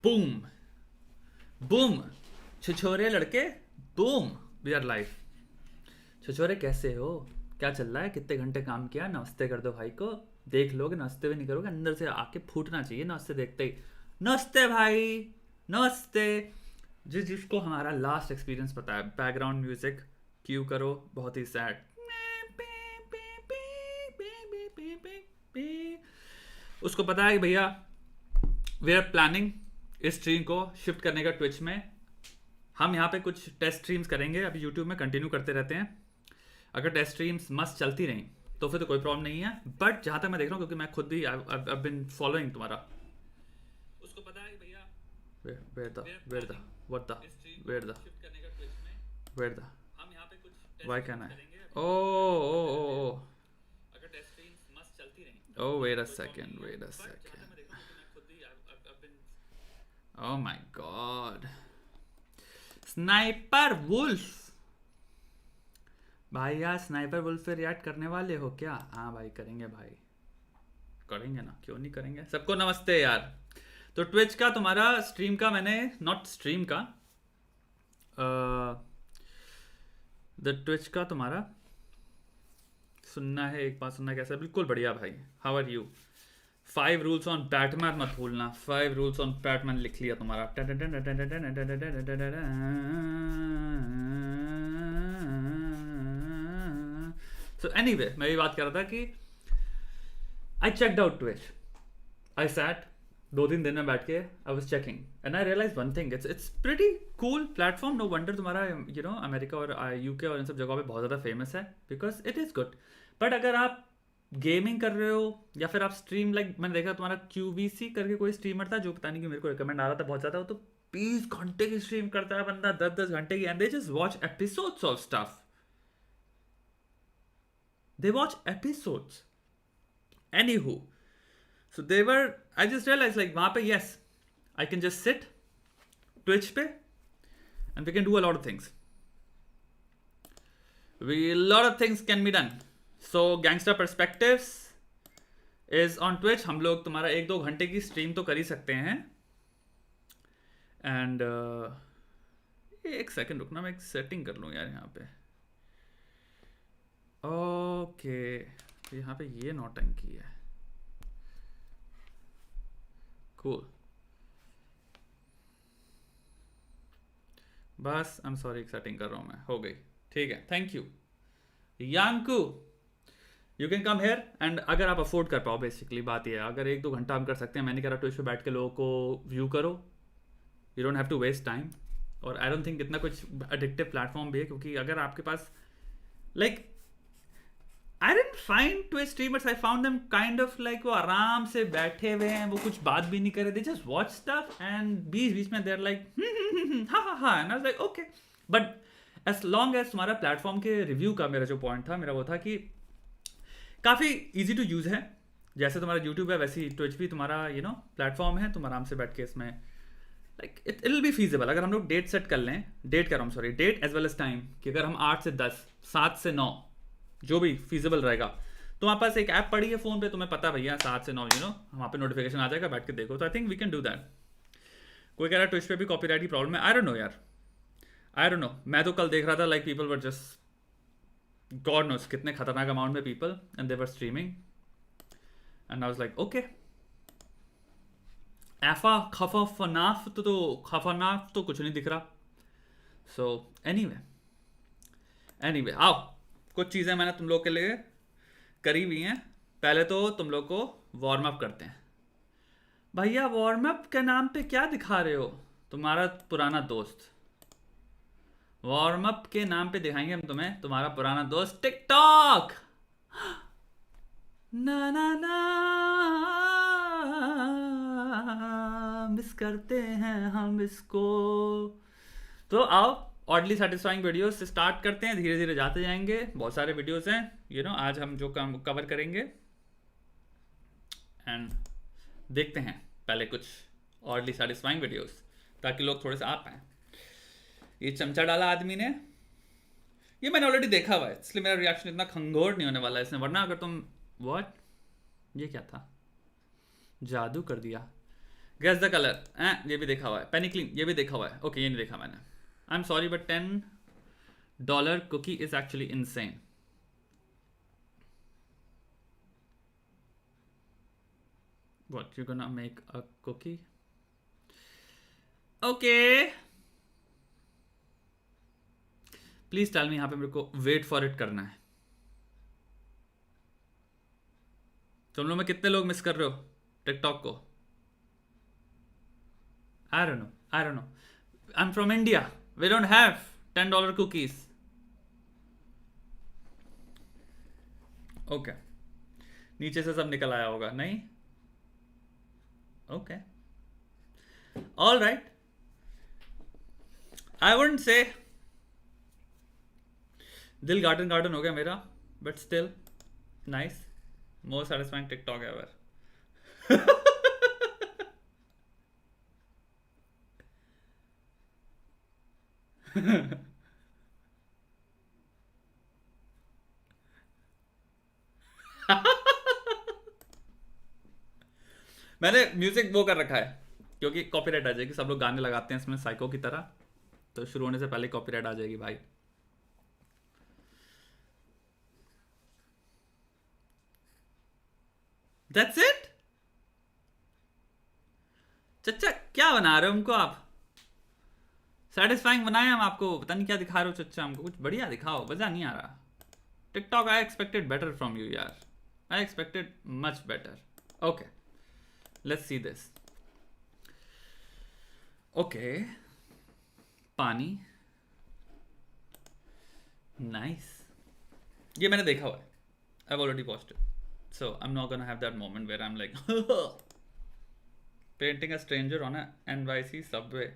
Boom boom, छिछोरे लड़के, boom, we are live. छिछोरे कैसे हो, क्या चल रहा है, कितने घंटे काम किया, नमस्ते कर दो भाई को। देख लोगे, नमस्ते भी नहीं करोगे, अंदर से आके फूटना चाहिए नमस्ते देखते ही। नमस्ते भाई, नमस्ते। जिसको हमारा लास्ट एक्सपीरियंस पता है, बैकग्राउंड म्यूजिक क्यू करो, बहुत ही सैड। उसको पता है कि भैया वी आर प्लानिंग इस स्ट्रीम को शिफ्ट करने का ट्विच में। हम यहाँ पे कुछ टेस्ट स्ट्रीम्स करेंगे, अभी यूट्यूब में कंटिन्यू करते रहते हैं। अगर टेस्ट स्ट्रीम्स मस्त चलती रहीं तो फिर तो कोई प्रॉब्लम नहीं है, बट जहाँ तक मैं देख रहा हूँ, क्योंकि मैं खुद भी आई बिन फॉलोइंग तुम्हारा, उसको पता है कि भैया where the where the what the where the where the हम यहाँ पे कुछ व्हाई कैन आई ओ ओ ओ ओ अगर टेस्ट स्ट्रीम्स मस्त चलती रहीं oh wait a second wait a second Oh my god. Sniper wolf भाई, यार स्नाइपर वुल्फ पे रिएक्ट करने वाले हो क्या? हाँ भाई करेंगे भाई, करेंगे ना, क्यों नहीं करेंगे। सबको नमस्ते यार। तो ट्विच का तुम्हारा स्ट्रीम का मैंने नॉट स्ट्रीम का द ट्विच का तुम्हारा सुनना है, एक बात सुनना कैसा, बिल्कुल बढ़िया भाई। How are you? 5 rules on Batman मत भूलना, 5 रूल्स ऑन बैटमैन लिख लिया तुम्हारा। सो एनीवे, मैं भी बात कर रहा था कि I checked out Twitch. I sat 2-3 दिन में बैठ के I was checking and I realize one thing, it's pretty cool platform. No wonder तुम्हारा यू नो अमेरिका और यूके और इन सब जगहों पे बहुत ज़्यादा फेमस है, because it is good. But अगर आप गेमिंग कर रहे हो या फिर आप स्ट्रीम, लाइक मैंने देखा तुम्हारा QVC करके कोई स्ट्रीमर था जो पता नहीं कि मेरे को रिकमेंड आ रहा था बहुत ज़्यादा, वो तो 20 घंटे की स्ट्रीम करता है बंदा, 10-10 घंटे की, and they just watch episodes of stuff, they watch episodes. Anywho, so they were, I just realized like वहाँ पे yes, I can just sit Twitch पे and we can do a lot of things. A lot of things can be done. So Gangster Perspectives is on Twitch. हम लोग तुम्हारा 1-2 घंटे की stream तो कर ही सकते हैं। एंड एक सेकंड रुकना, मैं एक सेटिंग कर लूँ यार यहाँ पे। ओके तो यहाँ पे ये नौटंकी है, कूल। बस आई एम सॉरी, एक सेटिंग कर रहा हूँ मैं, हो गई, ठीक है, थैंक यू यांकू। You can come here and अगर आप अफोर्ड कर पाओ, बेसिकली बात ये है, अगर 1-2 घंटा हम कर सकते हैं, मैंने कह रहा ट्विच पे बैठ के लोगों को व्यू करो, you don't have to waste time. और आई डोंट थिंक इतना कुछ एडिक्टिव प्लेटफॉर्म भी है, क्योंकि अगर आपके पास like I didn't find Twitch streamers, I found them kind of like वो आराम से बैठे हुए हैं, वो कुछ बात भी नहीं कर रहे, they just watch stuff and बीच बीच में there like ha ha ha, and I was like okay. But as long as तुम्हारा प्लेटफॉर्म के रिव्यू का मेरा जो पॉइंट था, मेरा वो था कि काफ़ी ईजी टू यूज़ है, जैसे तुम्हारा यूट्यूब है वैसे ही ट्विच भी तुम्हारा यू नो प्लेटफॉर्म है, तुम आराम से बैठ के इसमें like it will be feasible. अगर हम लोग डेट सेट कर लें, डेट कर रहा हूँ sorry, date as well as time, कि अगर हम 8 से 10, 7 से 9 जो भी फीजिबल रहेगा, तुम्हारे पास एक ऐप पड़ी है फ़ोन पे, तुम्हें पता भैया 7 से 9 यू नो वहाँ पे नोटिफिकेशन आ जाएगा, बैठ के देखो, तो I think we can do that. कोई कह रहा है ट्विच पे भी कॉपीराइट की प्रॉब्लम है, आई डोंट नो यार, आई डोंट नो। मैं तो कल देख रहा था like people were just God knows कितने खतरनाक अमाउंट में people, and they were streaming and I was like okay. एफा खफनाफ तो खफनाफ तो कुछ नहीं दिख रहा। सो एनीवे आओ, कुछ चीज़ें मैंने तुम लोग के लिए करी हुई हैं। पहले तो तुम लोग को वार्म अप करते हैं। भैया वार्म अप के नाम पे क्या दिखा रहे हो? तुम्हारा पुराना दोस्त वार्म अप के नाम पे दिखाएंगे हम तुम्हें, तुम्हारा पुराना दोस्त टिकटॉक। ना ना ना मिस करते हैं हम इसको। तो आओ ऑडली सेटिस्फाइंग वीडियोस से स्टार्ट करते हैं, धीरे धीरे जाते जाएंगे, बहुत सारे वीडियोस हैं यू नो आज हम जो कवर करेंगे, एंड देखते हैं पहले कुछ ऑडली सेटिस्फाइंग वीडियोस ताकि लोग थोड़े से आ पाएँ। ये चमचा डाला आदमी ने, ये मैंने ऑलरेडी देखा हुआ है, इसलिए मेरा रिएक्शन इतना खंगोर नहीं होने वाला है इसमें, वरना अगर तुम व्हाट, ये क्या था, जादू कर दिया। गेस द कलर, ये भी देखा हुआ है. पेनी क्लीन, ये भी देखा हुआ है. ओके, ये नहीं देखा मैंने. आई am sorry but $10 cookie is actually insane. What, you gonna make a cookie? Okay. Please tell me, यहाँ पे मेरे को वेट फॉर इट करना है. तुम लोग में कितने लोग मिस कर रहे हो टिकटॉक को? I don't know. I don't know. I'm from India. We don't have $10 cookies. Okay. नीचे से सब निकल आया होगा, नहीं? Okay. All right. I wouldn't say दिल गार्डन गार्डन हो गया मेरा, but still nice. Most satisfying TikTok ever. मैंने म्यूजिक वो कर रखा है क्योंकि कॉपीराइट आ जाएगी. सब लोग गाने लगाते हैं इसमें साइको की तरह, तो शुरू होने से पहले कॉपीराइट आ जाएगी भाई. That's it. चच्चा क्या बना रहे हो हमको आप? सेटिस्फाइंग बनाए हम आपको, पता नहीं क्या दिखा रहे हो चच्चा हमको. कुछ बढ़िया दिखाओ, मजा नहीं आ रहा. TikTok I expected better from you यार. I expected much better. Okay, let's see this. Okay, pani, nice. ये मैंने देखा हुआ है. I already watched it. So I'm not gonna have that moment where I'm like painting a stranger on a NYC subway.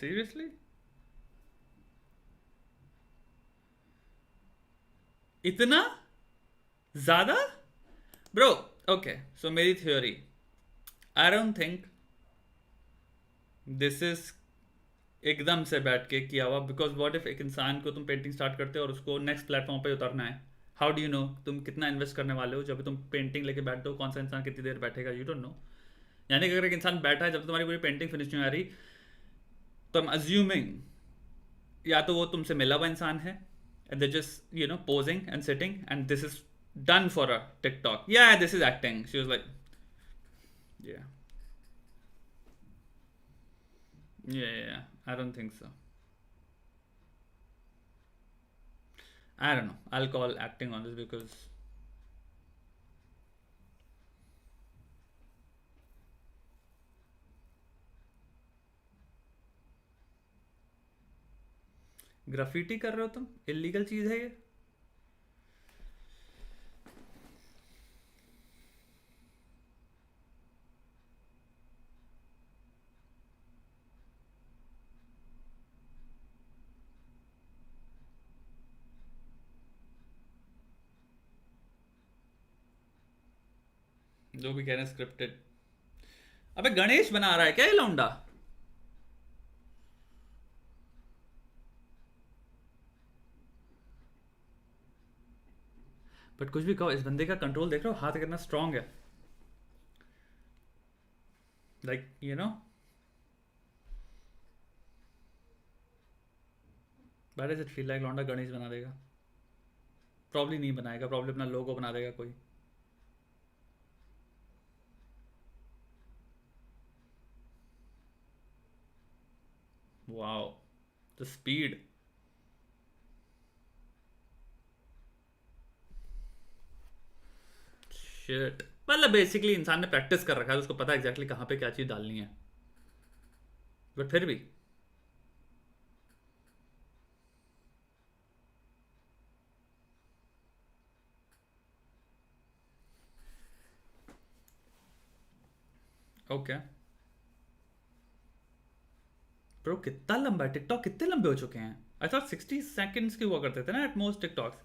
Seriously? इतना ज़्यादा? Bro, okay. So मेरी theory. I don't think this is एकदम से बैठ के किया हुआ. Because what if एक इंसान को तुम पेंटिंग स्टार्ट करते हो और उसको नेक्स्ट प्लेटफॉर्म पे उतरना है. हाउ डू यू नो तुम कितना इन्वेस्ट करने वाले हो? जब तुम पेंटिंग लेके बैठते हो, कौन सा इंसान कितनी देर बैठेगा? You don't know. यानी कि अगर एक इंसान बैठा है, जब तुम्हारी पूरी पेंटिंग फिनिश नहीं आ रही, तो आई एम अज्यूमिंग या तो वो तुमसे मिला हुआ इंसान है and they just you know posing and sitting and this is done for a TikTok. या this is acting. She was like yeah yeah, I don't think so. I don't know. I'll call acting on this because graffiti कर रहे हो तुम, illegal चीज है ये. जो भी कह रहे हैं स्क्रिप्टेड. अबे गणेश बना रहा है क्या ये लौंडा? बट कुछ भी कहो, इस बंदे का कंट्रोल देख रहे हो, हाथ कितना स्ट्रांग है. Like you know, what does it feel like लौंडा गणेश बना देगा? प्रॉब्ली नहीं बनाएगा, प्रॉब्ली अपना लोगो बना देगा कोई. Wow, the speed. शिट. मतलब बेसिकली इंसान ने प्रैक्टिस कर रखा है, उसको पता है एग्जैक्टली कहाँ पे क्या चीज डालनी है. बट फिर भी ओके. ब्रो कितना लंबा है टिकटॉक? कितने लंबे हो चुके हैं? आई थॉट 60 सेकंड्स की हुआ करते थे ना एट मोस्ट टिकटॉक्स.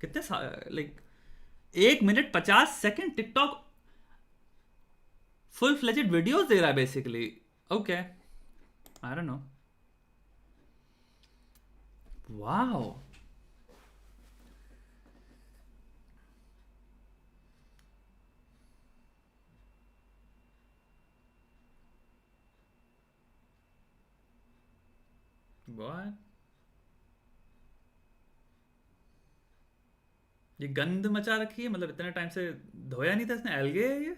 कितने like 1 minute 50 second TikTok full fledged videos दे रहा है basically. Okay, I don't know. Wow. What? ये गंद मचा रखी है, मतलब इतने टाइम से धोया नहीं था इसने, एल्गे है ये।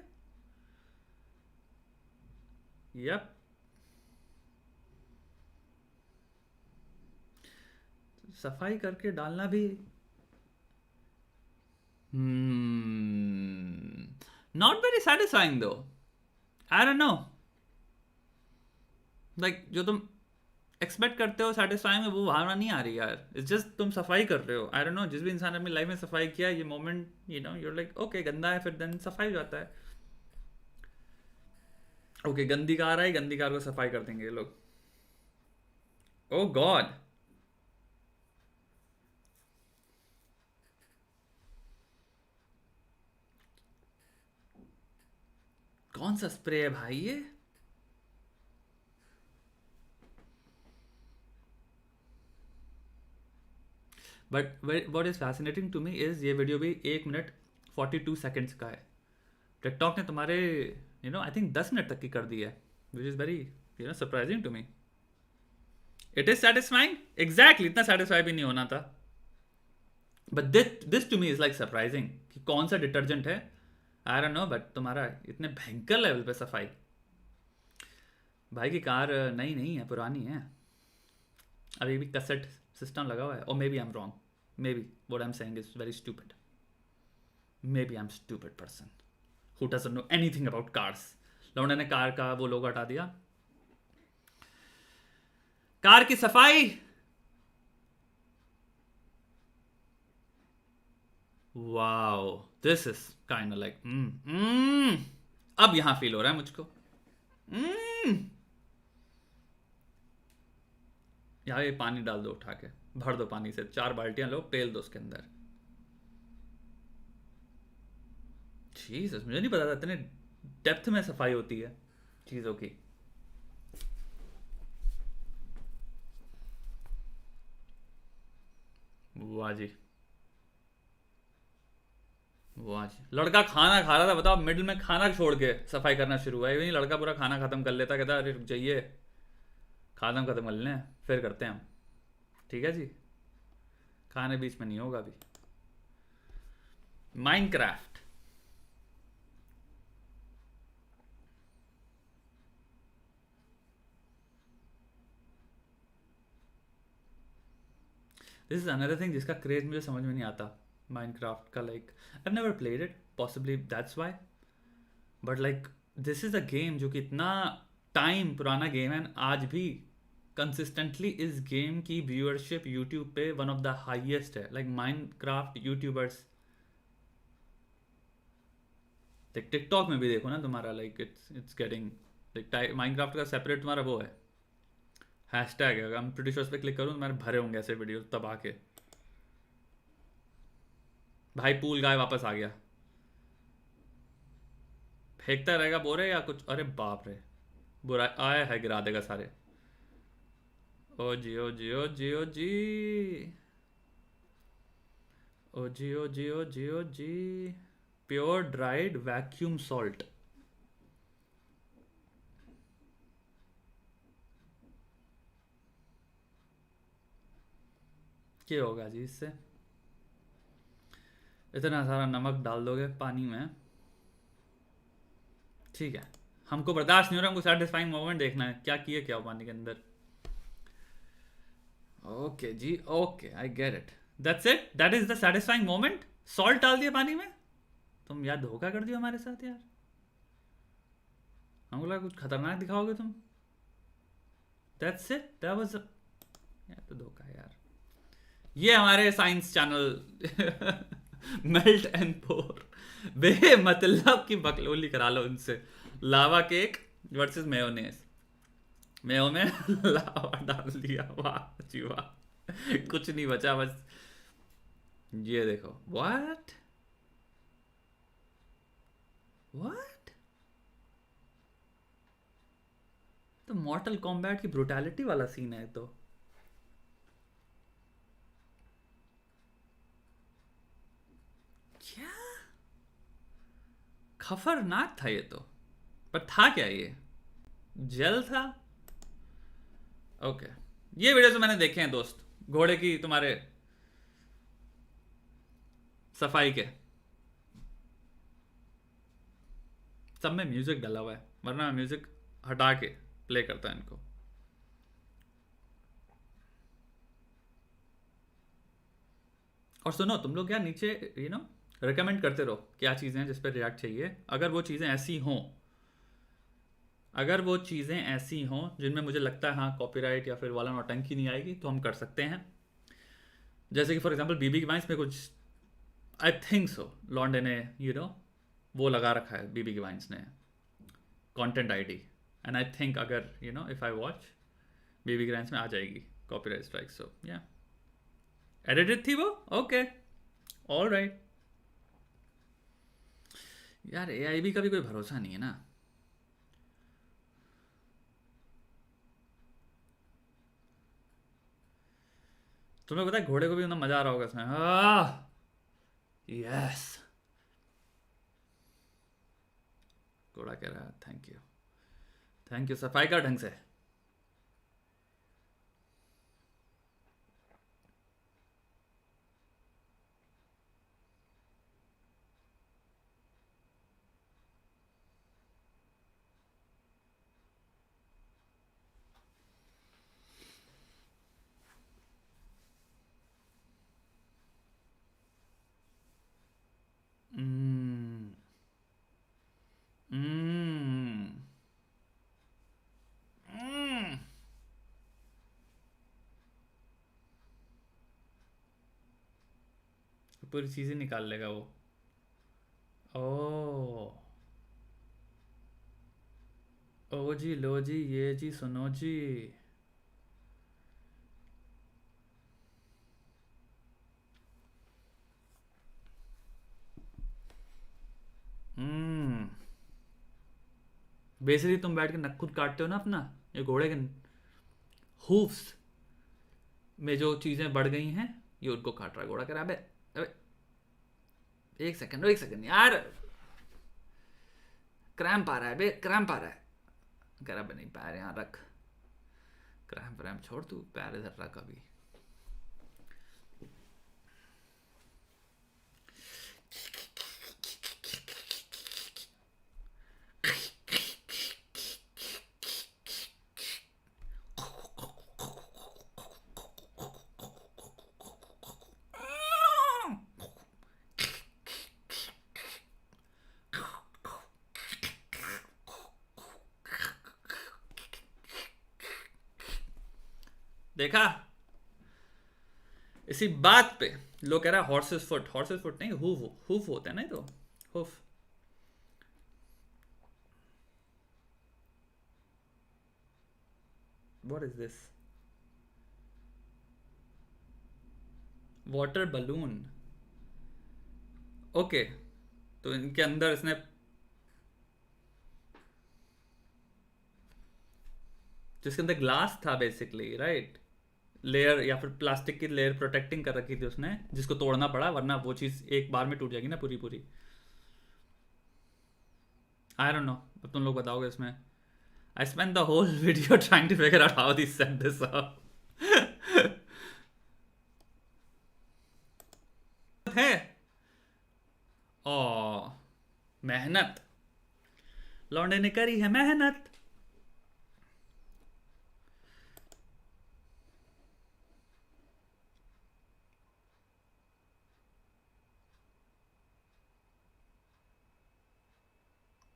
यप। सफाई करके डालना भी। नॉट वेरी सेटिस्फाइंग दो। आई डोंट नो, लाइक जो तुम एक्सपेक्ट करते हो सेटिस्फाइंग में वो भावना नहीं आ रही यार। इट्स जस्ट तुम सफाई कर रहे हो। आई डोंट नो, जिस भी इंसान ने अपनी लाइफ में सफाई किया ये moment, you know, you're like okay गंदा है, फिर देन सफाई हो जाता है। ओके गंदी कार आई, गंदी कार को सफाई कर देंगे ये लोग। Oh god. कौन सा स्प्रे है भाई ये? But what is fascinating to me is ये वीडियो भी 1 मिनट 42 सेकेंड्स का है। टिकटॉक ने तुम्हारे you know I think 10 minute तक की कर दी है, which is very you know surprising to me. It is satisfying, exactly इतना सेटिस्फाई भी नहीं होना था। But this to me is like surprising कि कौन सा डिटर्जेंट है, आई डोंट नो, बट तुम्हारा इतने भयंकर लेवल पे सफाई। भाई की कार नई नहीं है, पुरानी है। अभी भी कैसेट सिस्टम लगा हुआ है। और maybe I am wrong, maybe what I am saying is very stupid, maybe I am stupid person who doesn't know anything about cars. लौंडे ने कार का वो लोगो हटा दिया। कार की सफाई, wow this is kind like अब यहां फील हो रहा है मुझको। यहाँ ये पानी डाल दो, उठा के भर दो पानी से, 4 बाल्टियां लो, पेल दो उसके अंदर। जीसस, मुझे नहीं पता था इतने डेप्थ में सफाई होती है चीजों की। वाह जी, वाह जी। लड़का खाना खा रहा था, बताओ, मिडिल में खाना छोड़ के सफाई करना शुरू हुआ है। नहीं, लड़का पूरा खाना खत्म कर लेता, कहता अरे रुक जाइए, खाना खत्म कर लें फिर करते हैं हम। ठीक है जी, खाने बीच में नहीं होगा अभी। Minecraft, this is another thing जिसका क्रेज मुझे समझ में नहीं आता माइनक्राफ्ट का। Like I never played it, possibly that's why, but like this is a game जो कि इतना टाइम पुराना गेम है, आज भी कंसिस्टेंटली इस गेम की व्यूअरशिप यूट्यूब पे वन ऑफ द हाईएस्ट है। लाइक माइनक्राफ्ट यूट्यूबर्स, टिकटॉक में भी देखो ना तुम्हारा, like it's getting like Minecraft का सेपरेट तुम्हारा वो है, हैशटैग है। आई एम प्रीटी श्योर उस पर क्लिक करूँ तुम्हारे भरे होंगे ऐसे वीडियो तब आके। भाई पूल गाय वापस आ गया, फेंकता रहेगा बोरे या कुछ। अरे बाप रे, बुरा आया है, गिरा देगा सारे। ओ जी ओ जी ओ जी ओ जी ओ जी ओ जी ओ जी ओ जी। प्योर ड्राइड वैक्यूम सॉल्ट, क्या होगा जी इससे? इतना सारा नमक डाल दोगे पानी में, ठीक है, हमको बर्दाश्त नहीं हो रहा, हमको सेटिस्फाइंग मोमेंट देखना है, क्या किए क्या हो पानी के अंदर। Okay ji, okay, I get it, that's it, that is the satisfying moment. Salt डाल दिया पानी में, तुम यार धोखा कर दियो हमारे साथ यार, हमको लगा कुछ खतरनाक दिखाओगे तुम। दैट्स इट, दैट वाज यार तो धोखा है यार। ये हमारे science channel melt and pour, बे मतलब की बकलोली करा लो उनसे। लावा केक वर्सेस मेयोनेज, मेयो में लावा डाल दिया, वाह जी वाह, कुछ नहीं बचा बस। ये देखो, व्हाट व्हाट, तो मॉर्टल कॉम्बैट की ब्रुटैलिटी वाला सीन है तो। क्या खतरनाक था ये तो। पर था क्या ये, जेल था? ओके ये वीडियोस मैंने देखे हैं दोस्त, घोड़े की तुम्हारे सफाई के, सब में म्यूजिक डाला हुआ है, वरना मैं म्यूजिक हटा के प्ले करता है इनको। और सुनो तुम लोग यार नीचे रिकमेंड करते रहो क्या चीज़ें हैं जिस पर रिएक्ट चाहिए। अगर वो चीज़ें ऐसी हों जिनमें मुझे लगता है हाँ कॉपीराइट या फिर वाला नौटंकी नहीं आएगी तो हम कर सकते हैं। जैसे कि फॉर एग्जांपल बीबी की वाइन्स में कुछ, आई थिंक सो लॉन्डे ने वो लगा रखा है बीबी की वाइन्स ने content ID, and I think अगर इफ आई वॉच बीबी की वाइन्स में आ जाएगी कॉपीराइट स्ट्राइक। सो या एडिटेड थी वो, ओके ऑल राइट। यार एआईबी का भी कोई भरोसा नहीं है ना। तुम्हें पता है घोड़े को भी मजा आ रहा होगा इसमें। यस, घोड़ा कह रहा है थैंक यू, थैंक यू, सफाई का ढंग से। हम्म हम्म हम्म। पूरी चीजें निकाल लेगा वो। ओ ओ जी, लो जी, ये जी, सुनो जी। हम्म। बेसिकली तुम बैठ के नक खुद काटते हो ना अपना, ये घोड़े के हूफ्स में जो चीजें बढ़ गई हैं ये उनको काट रहा है। घोड़ा कह रहा है अबे अबे एक सेकंड यार, क्रैम्प आ रहा है बे, क्रैम्प आ रहा है। कह रहा नहीं, पैर यहाँ रख, क्रैम्प वैम्प छोड़, तू पैर इधर रख अभी। देखा, इसी बात पे लोग कह रहा है हॉर्सेस फुट, हॉर्सेस फुट नहीं, हुफ हुफ होते हैं ना, तो HUF. What is this? Water balloon, okay. तो इनके अंदर इसने जिसके अंदर ग्लास था बेसिकली, राइट, लेयर या फिर प्लास्टिक की लेयर प्रोटेक्टिंग कर रखी थी उसने, जिसको तोड़ना पड़ा वरना वो चीज़ एक बार में टूट जाएगी ना पूरी पूरी। आई डोंट नो, अब तुम लोग बताओगे इसमें। I spend the whole video trying to figure out how this set this up. है ओ, मेहनत, लौंडे ने करी है मेहनत।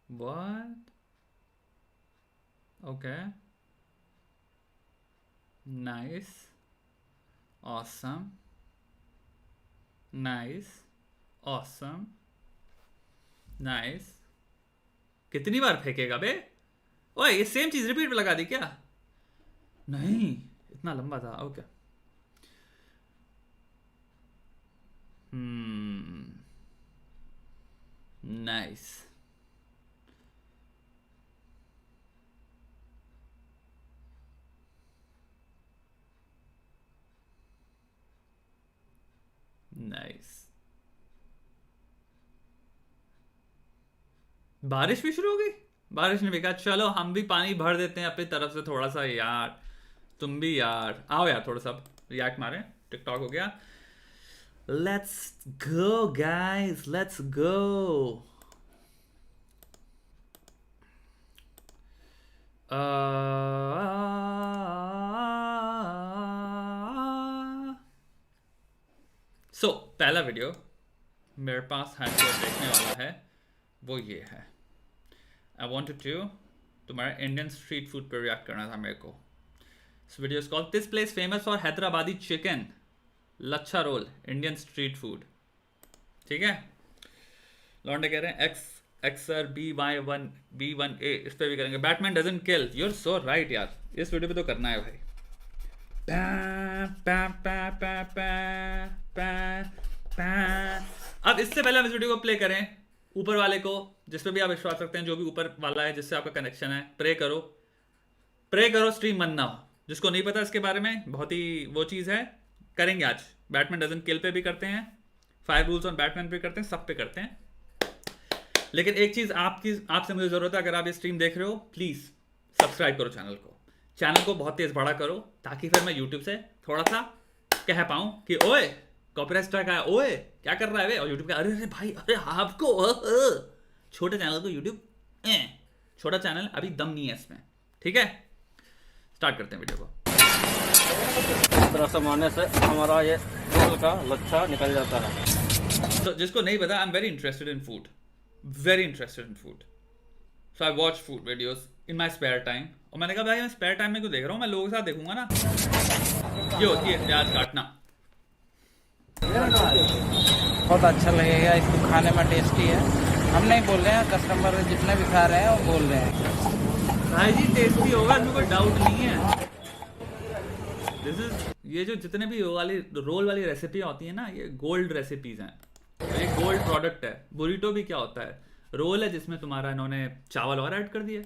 What? Okay. Nice. Awesome. Nice. Awesome. Nice. कितनी बार फेंकेगा बे? ओए ये सेम चीज रिपीट पे लगा दी क्या? नहीं, इतना लंबा था, ओके। नाइस। नाइस। बारिश भी शुरू हो गई। बारिश ने भी कहा चलो हम भी पानी भर देते हैं अपनी तरफ से थोड़ा सा यार, तुम भी यार आओ यार, थोड़ा सा रिएक्ट मारे। टिकटॉक हो गया। Let's go guys, let's go. So पहला वीडियो मेरे पास है जो देखने वाला है वो ये है। आई वॉन्टेड टू तुम्हारा इंडियन स्ट्रीट फूड पर रिएक्ट करना था मेरे को। This video is called this place famous for Hyderabadi chicken lachha roll Indian street food. ठीक है, लौंडे कह रहे हैं एक्सर B1A, इस पे भी करेंगे। Batman doesn't kill, you are so right यार, इस वीडियो पे तो करना है भाई। अब इससे पहले हम इस वीडियो को प्ले करें, ऊपर वाले को जिस पे भी आप विश्वास रखते हैं, जो भी ऊपर वाला है जिससे आपका कनेक्शन है, प्रे करो स्ट्रीम बंद ना हो। जिसको नहीं पता इसके बारे में, बहुत ही वो चीज़ है, करेंगे आज। बैटमैन डजंट किल पे भी करते हैं, 5 रूल्स ऑन बैटमैन पे करते हैं, सब पे करते हैं। लेकिन एक चीज़ आपसे मुझे ज़रूरत है, अगर आप ये स्ट्रीम देख रहे हो प्लीज़ सब्सक्राइब करो चैनल को बहुत तेज़ बड़ा करो, ताकि फिर मैं यूट्यूब से थोड़ा सा कह पाऊँ कि ओए कॉपीराइट स्ट्राइक आया, ओए क्या कर रहा है वे, और यूट्यूब का अरे भाई अरे आपको छोटे चैनल को यूट्यूब छोटा चैनल अभी दम नहीं है इसमें। ठीक है, स्टार्ट करते हैं वीडियो को। इस तरह से मारने से हमारा ये रोल का लच्छा निकल जाता है। तो जिसको नहीं पता, I am very interested in food, very interested in food. So I watch food videos in my spare time. और मैंने कहा भाई मैं स्पेयर टाइम में क्यों देख रहा हूँ, मैं लोगों के साथ देखूंगा ना। ये होती है प्याज काटना। बहुत अच्छा लगेगा, इसको खाने में टेस्टी है। हम नहीं बोल रहे हैं, कस्टमर जितने भी खा रहे हैं वो बोल रहे हैं भाई जी टेस्टी होगा, इसमें कोई डाउट नहीं है। दिस इज, ये जो जितने भी रोल वाली रेसिपी होती है ना, ये गोल्ड रेसिपीज हैं, ये गोल्ड प्रोडक्ट है। बुरीटो भी क्या होता है, रोल है जिसमें तुम्हारा इन्होंने चावल और ऐड कर दिए।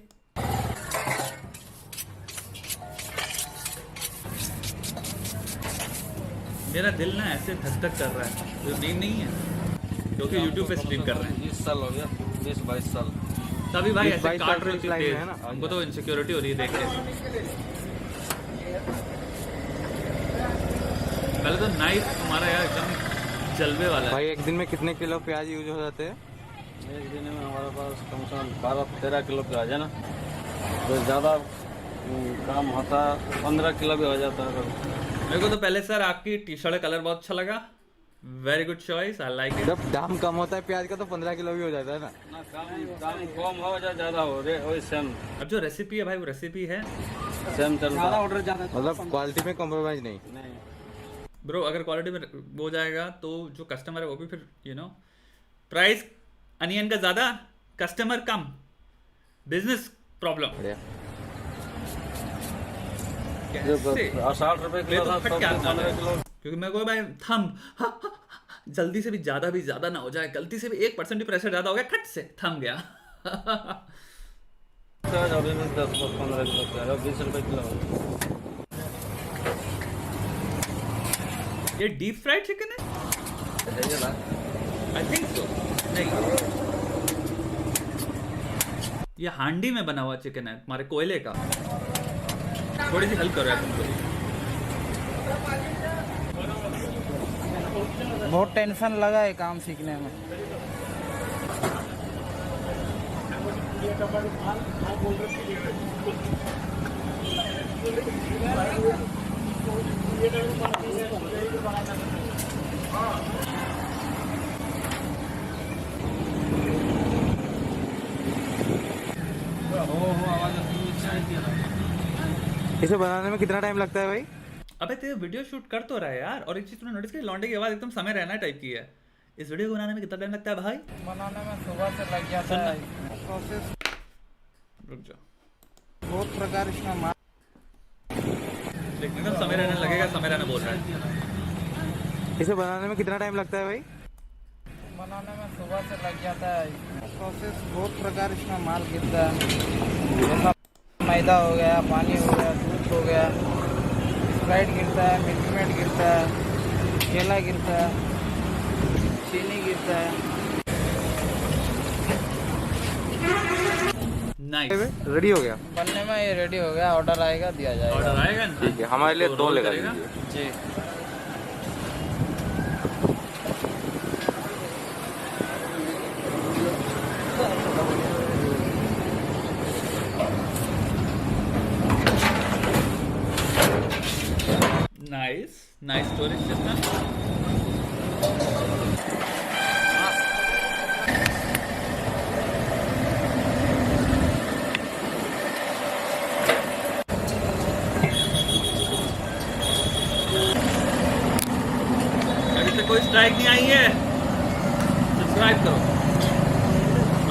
मेरा दिल ना ऐसे धक धक कर रहा है, तो नींद नहीं है क्योंकि यूट्यूब पे स्ट्रीम कर रहे हैं। 20 साल हो गया, 20-22 साल। तभी भाई ऐसे 22 काट रहे साल की थे, है ना। हमको तो इनसिक्योरिटी हो रही है देख के। पहले तो नाइफ तुम्हारा यार एकदम जलवे वाला है। भाई एक दिन में कितने किलो प्याज यूज हो जाते हैं? एक दिन में हमारे पास कम से कम 12-13 किलो प्याज है ना, तो ज़्यादा काम होता 15 किलो भी हो जाता है। मेरे को तो पहले सर आपकी टी शर्ट का कलर बहुत अच्छा लगा, very good choice, I like it. जब दाम कम होता है प्याज का तो 15 किलो भी हो जाता है ना। काम कम हो या ज़्यादा हो रे वही सेम अब जो रेसिपी है भाई, वो रेसिपी है। सेम चलता है। ऑर्डर ज़्यादा मतलब क्वालिटी में कॉम्प्रोमाइज नहीं। ब्रो अगर क्वालिटी में वो हो जाएगा तो जो कस्टमर है वो भी फिर प्राइस अनियन का ज़्यादा, कस्टमर कम, बिजनेस प्रॉब्लम। जो 60 रुपए किलो था, फट क्या 15 किलो। क्योंकि मैं कोई भाई थम जल्दी से भी ज्यादा ना हो जाए, गलती से भी 1% भी प्रेशर ज्यादा हो गया, खट से थम गया। अभी भी 10-15 किलो प्याज 20 रुपए किलो। ये डीप फ्राइड चिकन है, आई थिंक सो। नहीं, ये हांडी में बना हुआ चिकन है, तुम्हारे कोयले का। थोड़ी सी हेल्प करो यार तुमको। बहुत टेंशन लगा है काम सीखने में। इसे बनाने में कितना टाइम लगता है भाई? अबे तेरे वीडियो शूट कर तो रहा है यार, और एक चीज तुमने नोटिस की, लौंडे की आवाज एकदम समय रहना टाइप की है। इस वीडियो को बनाने में कितना टाइम लगता है भाई? बनाने में सुबह से लग जाता है। प्रोसेस रुक जाओ, बहुत प्रकार इसमें लेकिन एकदम समय रहने लगेगा, समय रहना बोल रहा है। इसे बनाने में कितना टाइम लगता है भाई? बनाने में सुबह से लग जाता है। प्रोसेस बहुत प्रकार इसमें माल गिरता है, मैदा हो गया, पानी हो गया, दूध हो गया, स्प्राइट गिरता है, मिल्क मेड गिरता है, केला गिरता है, चीनी गिरता है। नाइस। रेडी हो गया। बनने में ये रेडी हो गया, ऑर्डर आएगा दिया जाएगा। ऑर्डर आएगा ना? ठीक है, हमारे लिए तो दो रोल लेगा करेगा? दीजिए। जी। Nice nice storage system. अभी तक कोई स्ट्राइक नहीं आई है, सब्सक्राइब करो,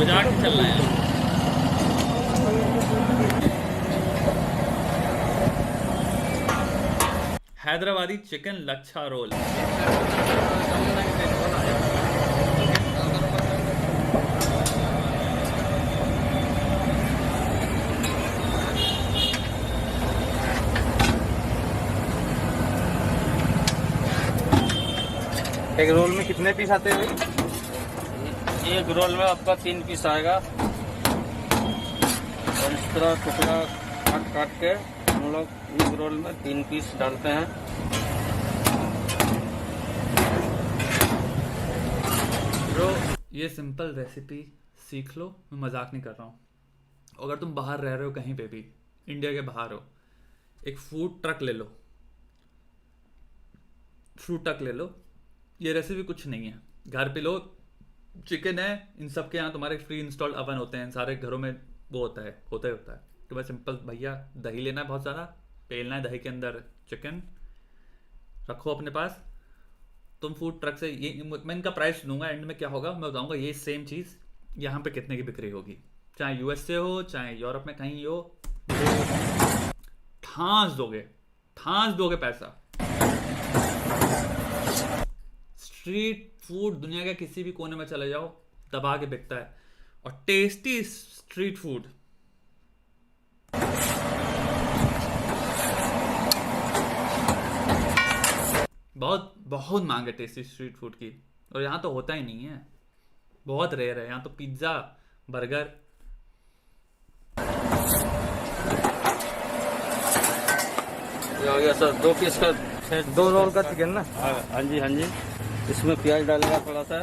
मजाक नहीं चल रहा है। Hyderabadi chicken lachha role. एक रोल में कितने पीस आते हैं भाई? एक रोल में आपका 3 पीस आएगा, और इस तरह टुकड़ा काट काट के हम लोग एक रोल में 3 पीस डालते हैं। ब्रो ये सिंपल रेसिपी सीख लो, मैं मजाक नहीं कर रहा हूँ। अगर तुम बाहर रह रहे हो कहीं पे भी, इंडिया के बाहर हो, एक फूड ट्रक ले लो, फूड ट्रक ले लो। ये रेसिपी कुछ नहीं है, घर पे लो, चिकन है, इन सब के यहाँ तुम्हारे फ्री इंस्टॉल्ड अवन होते हैं, सारे घरों में वो होता है, होता है। तो बस सिंपल भैया, दही लेना है बहुत सारा, पेलना है दही के अंदर चिकन, रखो अपने पास। तुम फूड ट्रक से, ये मैं इनका प्राइस लूँगा, एंड में क्या होगा मैं बताऊँगा, ये सेम चीज़ यहाँ पे कितने की बिक्री होगी, चाहे यूएस से हो चाहे यूरोप में कहीं हो, ठांस दोगे पैसा। स्ट्रीट फूड दुनिया के किसी भी कोने में चले जाओ, दबा के बिकता है, और टेस्टी स्ट्रीट फूड। बहुत बहुत मांग है टेस्टी स्ट्रीट फूड की, और यहाँ तो होता ही नहीं है, बहुत रेयर है। यहाँ तो पिज्ज़ा, बर्गर। ये हो गया सर 2 पीस का सेट, 2 रोल का चिकन ना? हाँ जी हाँ जी। इसमें प्याज डालेगा थोड़ा सा,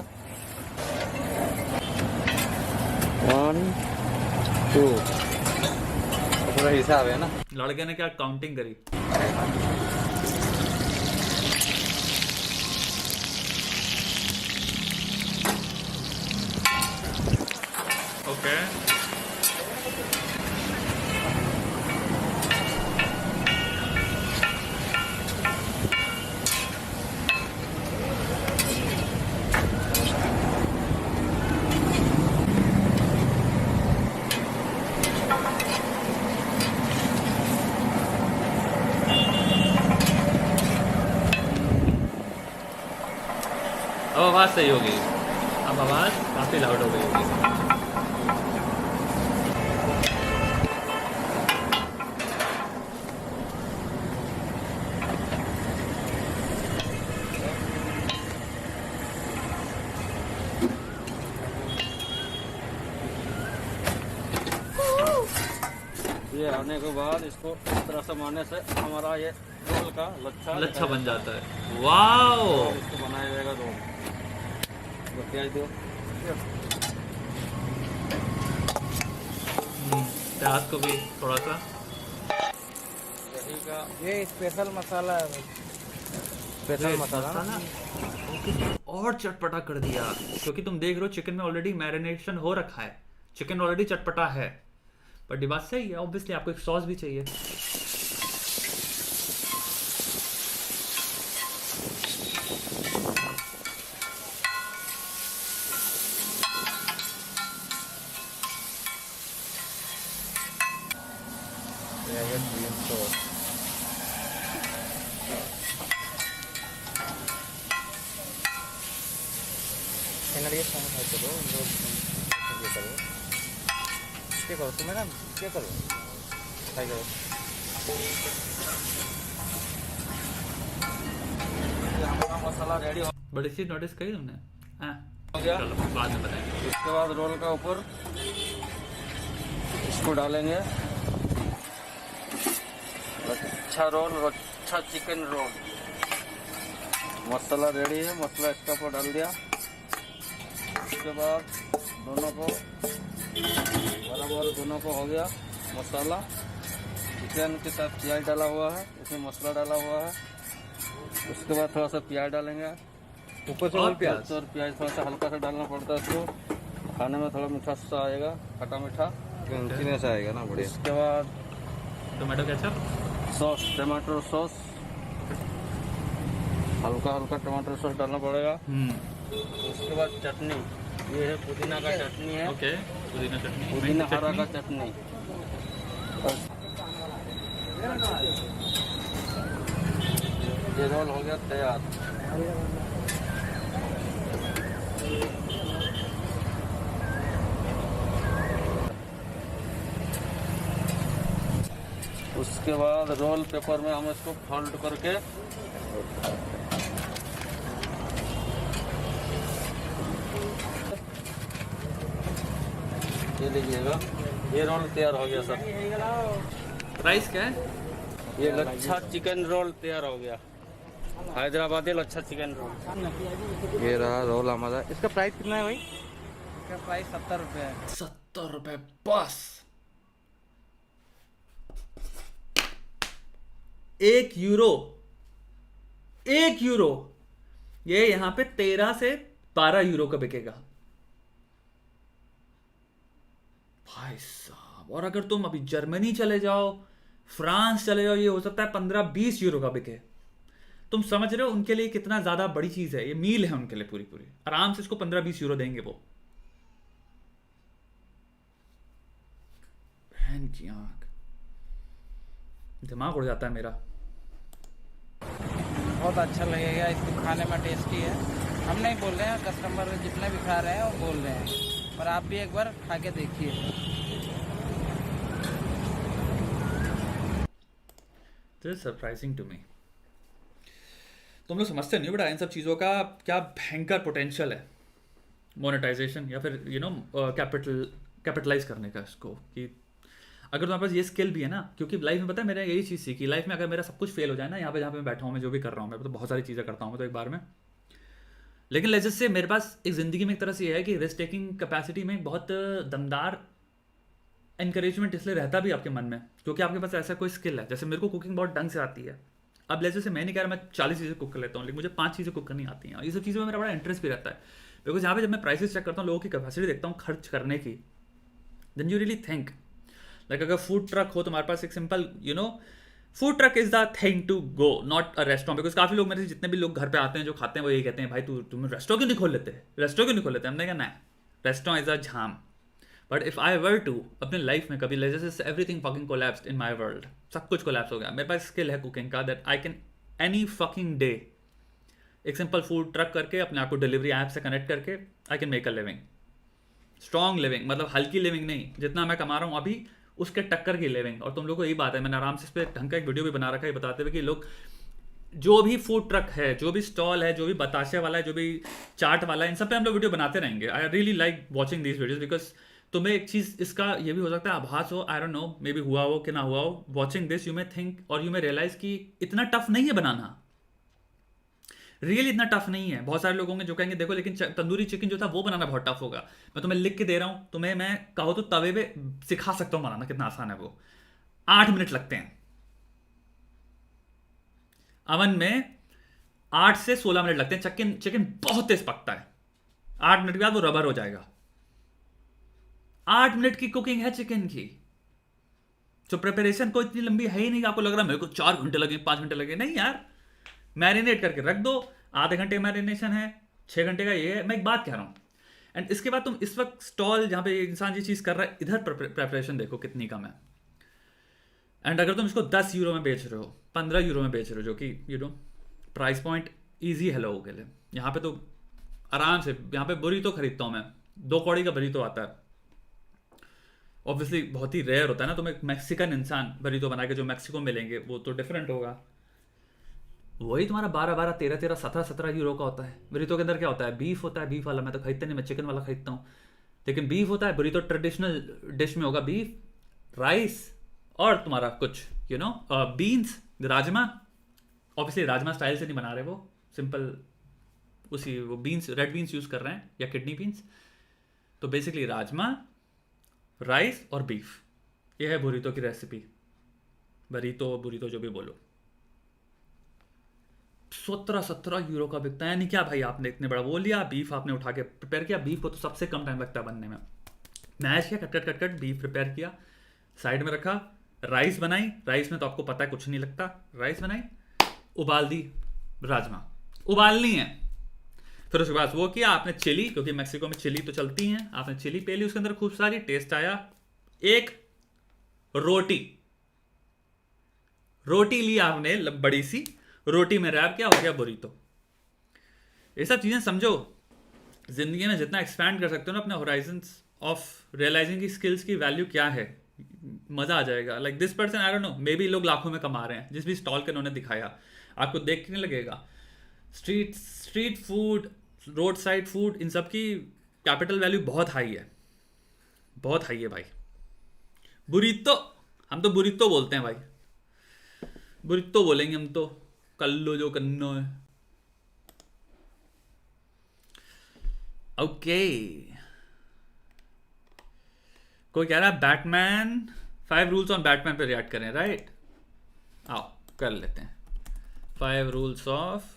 1 2। थोड़ा हिसाब है ना? लड़के ने क्या काउंटिंग करी। ओके अब आवाज़ सही हो गई, अब आवाज़ काफ़ी लाउड हो गई होगी। ये आने के बाद इसको इस तरह से मारने से हमारा ये रोल का लच्छा बन जाता है। वाओ, इसको बनाया जाएगा रोल। तो प्याज दो, प्याज को भी थोड़ा सा। दही का ये स्पेशल मसाला है भाई। स्पेशल मसाला ना? और चटपटा कर दिया, क्योंकि तुम देख रहे हो चिकन में ऑलरेडी मैरिनेशन हो रखा है, चिकन ऑलरेडी चटपटा है। बट ये बात सही है, ऑब्वियसली आपको एक सॉस भी चाहिए। Green sauce. क्या करो तुम्हें ना, क्या करो ट्राई करो। ये हमारा मसाला रेडी हो बड़ी चीज नोटिस करी तुमने? हाँ, गया। चलो बाद में बताएंगे। इसके बाद रोल का ऊपर इस इसको डालेंगे अच्छा रोल, अच्छा चिकन रोल। मसाला रेडी है, मसाला इसका ऊपर डाल दिया। उसके बाद दोनों को बराबर, दोनों को हो गया मसाला। चिकन के साथ प्याज डाला हुआ है, इसमें मसाला डाला हुआ है। उसके बाद थोड़ा सा प्याज डालेंगे ऊपर से और और प्याज। और प्याज थोड़ा सा हल्का सा डालना पड़ता है इसको, खाने में थोड़ा मीठा सा आएगा, खट्टा मीठा। क्रंचीनेस आएगा ना बढ़िया। उसके बाद टोमेटो केचप, सॉस, टमाटर सॉस, हल्का हल्का टमाटर सॉस डालना पड़ेगा। उसके बाद चटनी, ये है पुदीना का चटनी है, ओके, पुदीना चटनी, पुदीना हरा का चटनी। ये रोल हो गया तैयार। उसके बाद रोल पेपर में हम इसको फोल्ड करके ये लीजिएगा, ये रोल तैयार हो गया सर। प्राइस क्या है? ये लच्छा चिकन रोल तैयार हो गया, हैदराबादी लच्छा चिकन रोल। ये रहा रोल हमारा। इसका प्राइस कितना है भाई? इसका प्राइस 70 रुपये है। 70 रुपए बस। 1 यूरो, 1 यूरो, ये यहां पे 13 से 12 यूरो का बिकेगा भाई साहब। और अगर तुम अभी जर्मनी चले जाओ, फ्रांस चले जाओ, ये हो सकता है 15-20 यूरो का बिके। तुम समझ रहे हो उनके लिए कितना ज्यादा बड़ी चीज है, ये मील है उनके लिए पूरी पूरी। आराम से इसको 15-20 यूरो देंगे वो। बहन की आंख, दिमाग उड़ जाता है मेरा। बहुत अच्छा लगेगा, इसको खाने में टेस्टी है। हम नहीं बोल रहे हैं, कस्टमर जितने भी खा रहे हैं वो बोल रहे हैं, पर आप भी एक बार खा के देखिए। This is surprising to me. तुम लोग समझते नहीं हो बेटा इन सब चीज़ों का क्या भयंकर पोटेंशियल है मोनेटाइजेशन या फिर कैपिटलाइज करने का इसको। कि अगर तुम्हारे पास ये स्किल भी है ना, क्योंकि लाइफ में पता है मेरा यही चीज़ सीखी लाइफ में, अगर मेरा सब कुछ फेल हो जाए ना, यहाँ पे जहाँ पे मैं बैठा हूँ, मैं जो भी कर रहा हूँ, मैं तो बहुत सारी चीज़ें करता हूँ मैं तो एक बार में, लेकिन लेजिट से मेरे पास एक ज़िंदगी में एक तरह से ये है कि रिस्क टेकिंग कैपेसिटी में बहुत दमदार इनकरेजमेंट इसलिए रहता भी आपके मन में, क्योंकि आपके पास ऐसा कोई स्किल है। जैसे मेरे को कुकिंग बहुत ढंग से आती है। अब जैसे से मैं नहीं कह रहा मैं 40 चीज़ें कुक कर लेता हूँ, लेकिन मुझे 5 चीज़ें कुक करनी आती हैं। ये सब चीज़ों में मेरा बड़ा इंटरेस्ट भी रहता है, बिकॉज यहाँ पे जब मैं प्राइसेस चेक करता हूँ, लोगों की कैपेसिटी देखता हूँ खर्च करने की, then you really think like अगर फूड ट्रक हो तुम्हारे पास, एक simple food truck is the thing to go, not a restaurant. Because काफ़ी लोग मेरे से जितने भी लोग घर पे आते हैं जो खाते हैं वो यही कहते हैं, भाई तुम रेस्टोरेंट क्यों नहीं खोल लेते, रेस्टोरेंट क्यों नहीं खोल लेते। हमने कहा ना, रेस्टोरेंट इज अ झाम। But if I were to अपने लाइफ में कभी जैसे everything fucking collapsed in my world, सब कुछ कोलैप्स हो गया, मेरे पास स्किल है कुकिंग का, that I can any fucking day एक सिंपल फूड ट्रक करके अपने आप को डिलीवरी ऐप से कनेक्ट करके I can make a living, strong living, मतलब हल्की लिविंग नहीं, जितना मैं कमा रहा हूँ अभी उसके टक्कर की लिविंग। और तुम लोग को यही बात है, मैंने आराम से इस पर ढंग का एक वीडियो भी बना रखा है बताते हुए कि लोग जो भी फूड ट्रक है, जो भी स्टॉल है, जो भी बताशे वाला है, जो भी चाट वाला है, इन सब पे हम लोग वीडियो बनाते रहेंगे। I really like watching these videos, because तुम्हें एक चीज़ इसका ये भी हो सकता है आभास हो, आई डोंट नो, मे बी हुआ हो कि ना हुआ हो, watching this you may think और यू मे रियलाइज कि इतना टफ नहीं है बनाना, रियली इतना टफ नहीं है। बहुत सारे लोग होंगे जो कहेंगे देखो लेकिन तंदूरी चिकन जो था वो बनाना बहुत टफ होगा। मैं तुम्हें लिख के दे रहा हूँ, तुम्हें मैं कहो तो तवे पे सिखा सकता हूँ बनाना, कितना आसान है वो। 8 मिनट लगते हैं अवन में, 8 से 16 मिनट लगते हैं। चिकन बहुत तेज पकता है, 8 मिनट के बाद वो रबर हो जाएगा। 8 मिनट की कुकिंग है चिकन की, तो प्रिपरेशन को इतनी लंबी है ही नहीं। आपको लग रहा है मेरे को 4 घंटे लगे, 5 घंटे लगे, नहीं यार, मैरिनेट करके रख दो, आधे घंटे मैरिनेशन है, 6 घंटे का ये है। मैं एक बात कह रहा हूँ। एंड इसके बाद तुम इस वक्त स्टॉल जहाँ पे इंसान ये चीज़ कर रहा है, इधर प्रिपरेशन देखो कितनी कम है। एंड अगर तुम इसको 10 यूरो में बेच रहे हो, 15 यूरो में बेच रहे हो, जो कि प्राइस पॉइंट ईजी है लोगों के लिए। यहाँ पे तो आराम से, यहाँ पे बुरी तो खरीदता हूँ मैं, 2 कौड़ी का बरी तो आता है। ऑब्वियसली बहुत ही रेयर होता है ना, तुम एक मैक्सिकन इंसान बरीतो बना के जो मैक्सिको मिलेंगे वो तो डिफरेंट होगा। वही तुम्हारा 12-12, 13-13, 17-17 यूरो का होता है। बरीतो के अंदर क्या होता है, बीफ होता है। बीफ वाला मैं तो खरीदता नहीं, मैं चिकन वाला खरीदता हूँ। लेकिन बीफ होता है, बरीतो ट्रेडिशनल डिश में होगा बीफ, राइस और तुम्हारा कुछ beans, rajma. Obviously rajma style से नहीं बना रहे, वो सिंपल उसी वो बीन्स, रेड बीन्स यूज कर रहे हैं या किडनी बीन्स। तो बेसिकली राजमा, राइस और बीफ, ये है बुरीतो की रेसिपी। बुरीतो जो भी बोलो। 17 यूरो का बिकता है। यानी क्या भाई, आपने इतने बड़ा वो लिया, बीफ आपने उठा के प्रिपेयर किया। बीफ को तो सबसे कम टाइम लगता है बनने में। मैश किया, कट बीफ प्रिपेयर किया, साइड में रखा। राइस बनाई, राइस में तो आपको पता है कुछ नहीं लगता। राइस बनाई, उबाल दी, राजमा उबालनी है। फिर उसके बाद वो किया आपने चिली, क्योंकि मैक्सिको में चिली तो चलती हैं। आपने चिली पे ली, उसके अंदर खूब सारी, टेस्ट आया। एक रोटी ली आपने, बड़ी सी रोटी में रैप किया, हो गया बुरीतो। ये सब चीजें समझो, जिंदगी में जितना एक्सपैंड कर सकते हो ना अपने होराइजन्स ऑफ रियलाइजिंग की स्किल्स की वैल्यू क्या है, मजा आ जाएगा। Like this person, I don't no, may be लोग लाखों में कमा रहे हैं। जिस भी स्टॉल के उन्होंने दिखाया, आपको देख के नहीं लगेगा। Street food, road side food, इन सब की कैपिटल वैल्यू बहुत हाई है, बहुत हाई है भाई। बुरीतो, हम तो बुरीतो बोलते हैं भाई, बुरीतो बोलेंगे हम तो, कल्लो जो कन्नो है। ओके, कोई कह रहा है बैटमैन, 5 रूल्स ऑन बैटमैन पे रिएक्ट करें, राइट? आओ कर लेते हैं 5 रूल्स ऑफ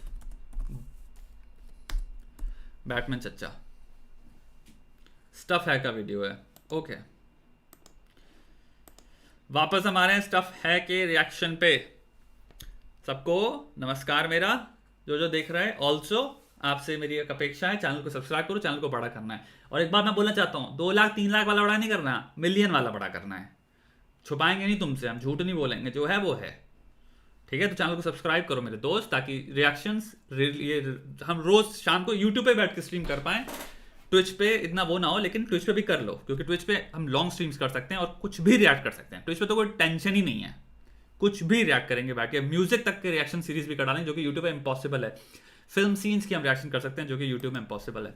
बैटमैन चच्चा। स्टफ है का वीडियो है। ओके, वापस हम आ रहे हैं स्टफ है के रिएक्शन पे। सबको नमस्कार मेरा, जो देख रहा है। ऑल्सो आपसे मेरी एक अपेक्षा है, चैनल को सब्सक्राइब करो, चैनल को बड़ा करना है। और एक बात मैं बोलना चाहता हूँ, 2 लाख 3 लाख वाला बड़ा नहीं करना, मिलियन वाला बड़ा करना है। छुपाएंगे नहीं तुमसे, हम झूठ नहीं बोलेंगे, जो है वो है, ठीक है? तो चैनल को सब्सक्राइब करो मेरे दोस्त, ताकि रिएक्शंस ये हम रोज शाम को यूट्यूब पे बैठ के स्ट्रीम कर पाएं। ट्विच पे इतना वो ना हो, लेकिन ट्विच पे भी कर लो, क्योंकि ट्विच पे हम लॉन्ग स्ट्रीम्स कर सकते हैं और कुछ भी रिएक्ट कर सकते हैं। ट्विच पे तो कोई टेंशन ही नहीं है, कुछ भी रिएक्ट करेंगे बैठ के। म्यूजिक तक के रिएक्शन सीरीज भी कर डालेंगे, जो कि यूट्यूब पे इम्पॉसिबल है। फिल्म सीन्स की हम रिएक्शन कर सकते हैं, जो कि यूट्यूब में इम्पॉसिबल है।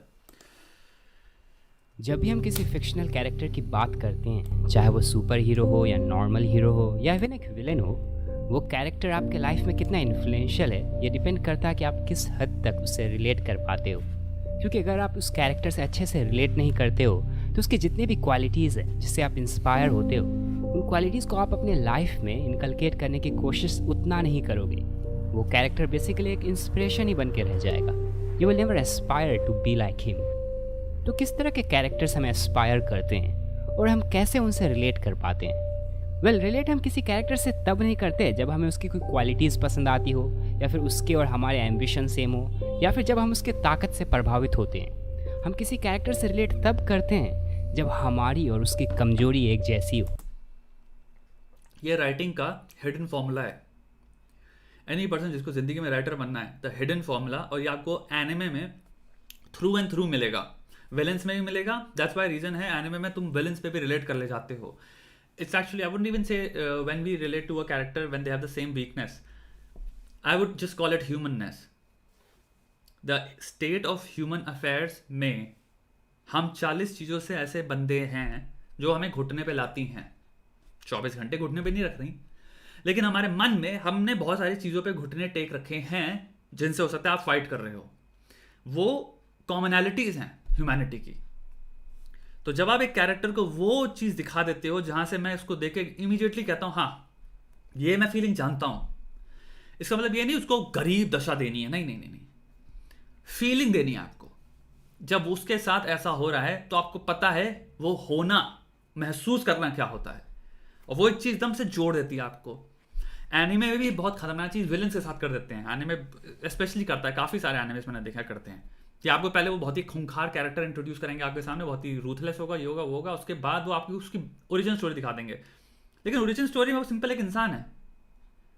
जब भी हम किसी फिक्शनल कैरेक्टर की बात करते हैं, चाहे वो सुपर हीरो हो या नॉर्मल हीरो हो या इवन एक विलेन हो, वो कैरेक्टर आपके लाइफ में कितना इन्फ्लुएंशियल है, ये डिपेंड करता है कि आप किस हद तक उससे रिलेट कर पाते हो। क्योंकि अगर आप उस कैरेक्टर से अच्छे से रिलेट नहीं करते हो, तो उसकी जितनी भी क्वालिटीज़ हैं जिससे आप इंस्पायर होते हो, उन क्वालिटीज़ को आप अपने लाइफ में इनकलकेट करने की कोशिश उतना नहीं करोगे। वो कैरेक्टर बेसिकली एक इंस्पिरेशन ही बन के रह जाएगा। You will never aspire to be like him. तो किस तरह के कैरेक्टर्स हमें एस्पायर करते हैं और हम कैसे उनसे रिलेट कर पाते हैं? रिलेट हम किसी कैरेक्टर से तब नहीं करते जब हमें उसकी कोई क्वालिटीज़ पसंद आती हो, या फिर उसके और हमारे एम्बिशन सेम हो, या फिर जब हम उसके ताकत से प्रभावित होते हैं। हम किसी कैरेक्टर से रिलेट तब करते हैं जब हमारी और उसकी कमजोरी एक जैसी हो। ये राइटिंग का हिडन फॉर्मूला है। एनी पर्सन जिसको जिंदगी में राइटर बनना है, द हिडन फॉर्मूला, और ये आपको एनिमे में थ्रू एंड थ्रू मिलेगा, विलेंस में भी मिलेगा। दैट्स व्हाई रीजन है एनिमे में तुम विलेंस पे भी रिलेट कर ले जाते हो। It's actually, I wouldn't even say when we relate to a character when they have the same weakness. I would just call it humanness. The state of human affairs में हम 40 चीज़ों से ऐसे बंदे हैं जो हमें घुटने पे लाती हैं। 24 घंटे घुटने पे नहीं रख रही, लेकिन हमारे मन में हमने बहुत सारी चीज़ों पे घुटने टेक रखे हैं, जिनसे हो सकता है आप फाइट कर रहे हो। वो कॉमनैलिटीज़ हैं ह्यूमैनिटी की। तो जब आप एक कैरेक्टर को वो चीज दिखा देते हो जहां से मैं उसको देख के इमीडिएटली कहता हूं, हाँ ये मैं फीलिंग जानता हूं, इसका मतलब ये नहीं उसको गरीब दशा देनी है, नहीं नहीं नहीं, नहीं। फीलिंग देनी है आपको। जब उसके साथ ऐसा हो रहा है तो आपको पता है वो होना, महसूस करना क्या होता है, और वो एक चीज एकदम से जोड़ देती है आपको। एनिमे में भी बहुत खतरनाक चीज विलेंस के साथ कर देते हैं। एनिमे स्पेशली करता है, काफी सारे एनिमेस मैंने देखा करते हैं कि आपको पहले वो बहुत ही खूंखार कैरेक्टर इंट्रोड्यूस करेंगे आपके सामने, बहुत ही रूथलेस होगा, ये होगा वो होगा, उसके बाद वो आपकी उसकी ओरिजिन स्टोरी दिखा देंगे। लेकिन ओरिजिन स्टोरी में वो सिंपल एक इंसान है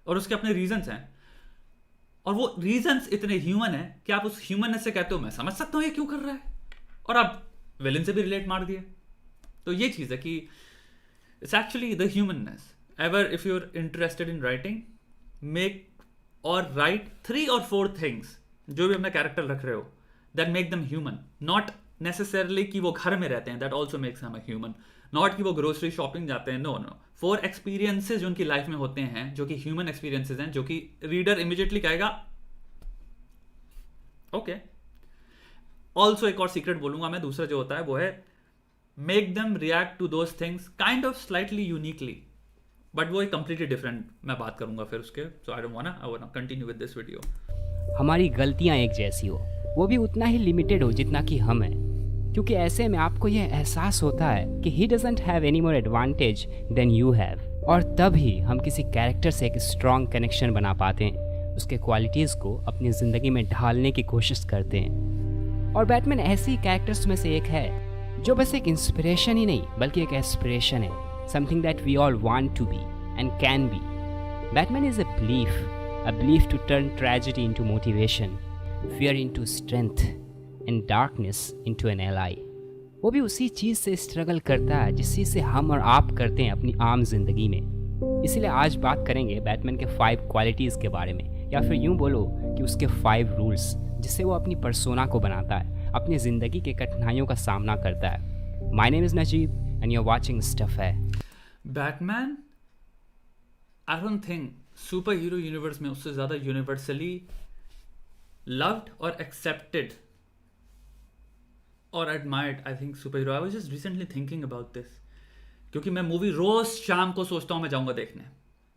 और उसके अपने रीजंस हैं, और वो रीजंस इतने ह्यूमन है कि आप उस ह्यूमननेस से कहते हो मैं समझ सकता हूँ ये क्यों कर रहा है, और आप विलेन से भी रिलेट मार दिए। तो ये चीज़ है कि it's actually the humanness. Ever if you are interested in writing, make और राइट 3 or 4 थिंग्स जो भी अपना कैरेक्टर रख रहे हो that make them human, not necessarily कि वो घर में रहते हैं, that also makes them a human, not कि वो ग्रोसरी शॉपिंग जाते हैं, नो नो, 4 एक्सपीरियंसेस जो उनकी लाइफ में होते हैं, जो कि ह्यूमन एक्सपीरियंसेस हैं, जो कि रीडर इमीडिएटली कहेगा ओके। ऑल्सो एक और सीक्रेट बोलूंगा मैं, दूसरा जो होता है वो है make them react to those things kind of slightly uniquely, but वो एक कंप्लीटली डिफरेंट मैं बात करूंगा फिर उसके, so I want continue with this video. हमारी गलतियाँ एक जैसी हो, वो भी उतना ही लिमिटेड हो जितना कि हम हैं, क्योंकि ऐसे में आपको यह एहसास होता है कि he doesn't have any more advantage than you have, और तब ही हम किसी कैरेक्टर से एक स्ट्रॉन्ग कनेक्शन बना पाते हैं, उसके क्वालिटीज़ को अपनी ज़िंदगी में ढालने की कोशिश करते हैं। और बैटमैन ऐसे ही कैरेक्टर्स में से एक है जो बस एक इंस्पिरेशन ही नहीं बल्कि एक एस्पिरेशन है, something that we all want to be and can be. Batman is a belief to turn tragedy into motivation, fear into strength, and darkness into an ally. वो भी उसी चीज़ से स्ट्रगल करता है जिस चीज़ से हम और आप करते हैं अपनी आम जिंदगी में। इसीलिए आज बात करेंगे बैटमैन के 5 क्वालिटीज़ के बारे में, या फिर यूँ बोलो कि उसके 5 रूल्स जिससे वो अपनी पर्सोना को बनाता है, अपनी ज़िंदगी के कठिनाइयों का सामना करता है। My name is Najeeb and you are watching stuff है। Batman I don't think super hero universe में उससे ज़्यादा यूनिवर्सली लव्ड और एक्सेप्टेड और admired I think super hero. I was just recently thinking about this, क्योंकि मैं मूवी रोज शाम को सोचता हूँ मैं जाऊँगा देखने,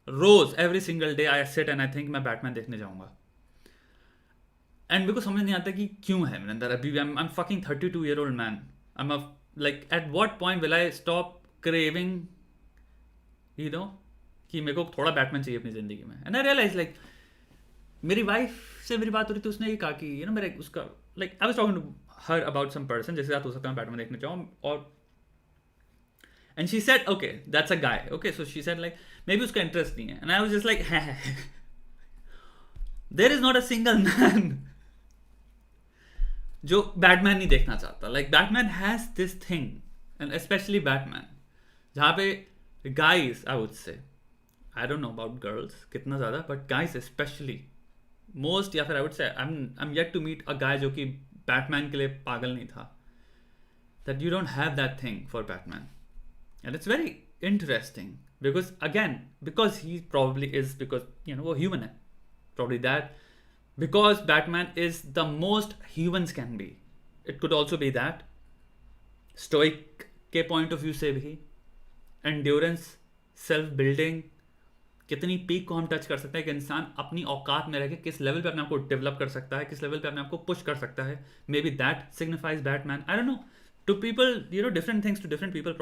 रोज every single day I sit and I think मैं बैटमैन देखने जाऊँगा, एंड मेरे को समझ नहीं आता कि क्यों है मेरे अंदर अभी। I am fucking 32-year-old man, I am like at what point will I stop craving you know कि मेरे को थोड़ा बैटमैन चाहिए अपनी जिंदगी में। एंड आई रियलाइज लाइक मेरी वाइफ से मेरी बात हो रही थी, उसने ये कहा कि मेरे उसका like I was talking to her about some person जिसके साथ हो सकता है मैं बैटमैन देखने जाऊँ, और and she said okay that's a guy, okay so she said like maybe उसका इंटरेस्ट नहीं है, and I was just like there is not a single man जो बैटमैन नहीं देखना चाहता। Like Batman has this thing, and specially Batman, जहाँ पे guys I would say, I don't know about girls कितना ज़्यादा, बट गाइज स्पेशली मोस्ट, या फिर I would say I am yet to meet a guy जो कि Batman के लिए पागल नहीं था, that you don't have that thing for Batman, and it's very interesting because again because he probably is because वो ह्यूमन है, probably that because Batman is the most humans can be. It could also be that stoic के point of view से भी endurance, self building, कितनी peak को हम touch कर सकते हैं कि इंसान अपनी औकात में रह के किस लेवल पे अपने आप को डेवलप कर सकता है, किस लेवल पे अपने आप को पुश कर सकता है। Maybe that signifies Batman, I don't know, to people different things to different people,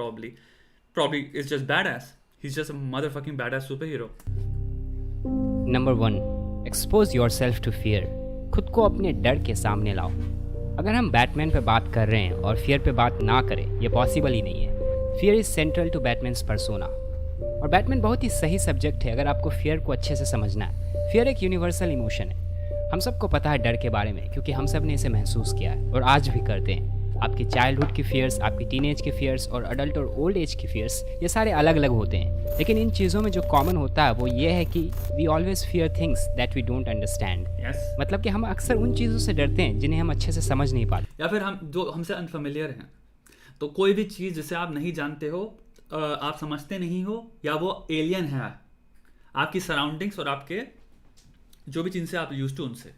probably is just badass, he's just a motherfucking badass superhero. Number 1, expose yourself to fear. खुद को अपने डर के सामने लाओ। अगर हम Batman पे बात कर रहे हैं और फियर पे बात ना करें, ये पॉसिबल ही नहीं है। Fear is central to Batman's persona, और बैटमैन बहुत ही सही सब्जेक्ट है अगर आपको फियर को अच्छे से समझना है। फियर एक यूनिवर्सल इमोशन है, हम सबको पता है डर के बारे में, क्योंकि हम सब ने इसे महसूस किया है और आज भी करते हैं। आपकी चाइल्डहुड की फियर्स, आपकी टीनेज की फियर्स और अडल्ट और ओल्ड एज की फियर्स, ये सारे अलग अलग होते हैं, लेकिन इन चीज़ों में जो कॉमन होता है वो ये है कि we always fear things that we don't understand. मतलब कि हम अक्सर उन चीज़ों से डरते हैं जिन्हें हम अच्छे से समझ नहीं पाते, या फिर हम जो हमसे अनफेमिलियर हैं। तो कोई भी चीज़ जिसे आप नहीं जानते हो, आप समझते नहीं हो, या वो एलियन है आपकी सराउंडिंग्स और आपके जो भी चीज़ से आप यूज टू, उनसे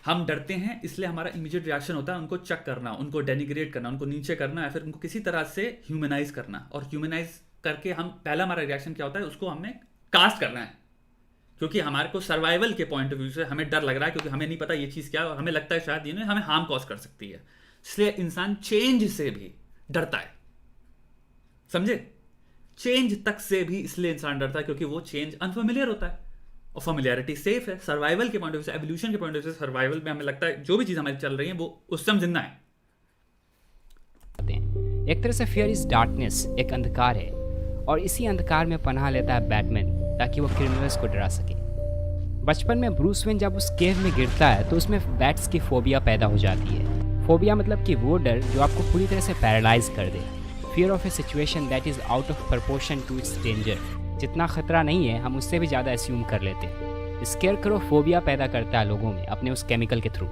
हम डरते हैं। इसलिए हमारा इमीडिएट रिएक्शन होता है उनको चेक करना, उनको डेनिग्रेट करना, उनको नीचे करना, या फिर उनको किसी तरह से ह्यूमनाइज करना। और ह्यूमनाइज करके हम पहला हमारा रिएक्शन क्या होता है, उसको हमें कास्ट करना है, क्योंकि हमारे को सर्वाइवल के पॉइंट ऑफ व्यू से हमें डर लग रहा है, क्योंकि हमें नहीं पता ये चीज़ क्या है और हमें लगता है शायद ये हमें हार्म कॉज कर सकती है। इसलिए इंसान चेंज से भी डरता है, समझे? चेंज तक से भी इसलिए इंसान डरता है क्योंकि वो चेंज अनफेमिलियर होता है, और फेमिलियरिटी सेफ है। सर्वाइवल के पॉइंट ऑफ व्यू से, एवोल्यूशन के पॉइंट ऑफ व्यू से सर्वाइवल में हमें लगता है जो भी चीज़ हमारी चल रही है वो उससे हम जिंदा है। एक तरह से फियर इज डार्कनेस, एक अंधकार है, और इसी अंधकार में पनाह लेता है बैटमैन ताकि वो क्रिमिनल्स को डरा सके। बचपन में ब्रूस वेन जब उस केव में गिरता है तो उसमें बैट्स की फोबिया पैदा हो जाती है। फोबिया मतलब कि वो डर जो आपको पूरी तरह से पैरालाइज कर दे। Fear of a situation that is out of proportion to its danger. जितना खतरा नहीं है हम उससे भी ज़्यादा एस्यूम कर लेते हैं। स्केयरक्रो फोबिया पैदा करता है लोगों में अपने उस केमिकल के थ्रू।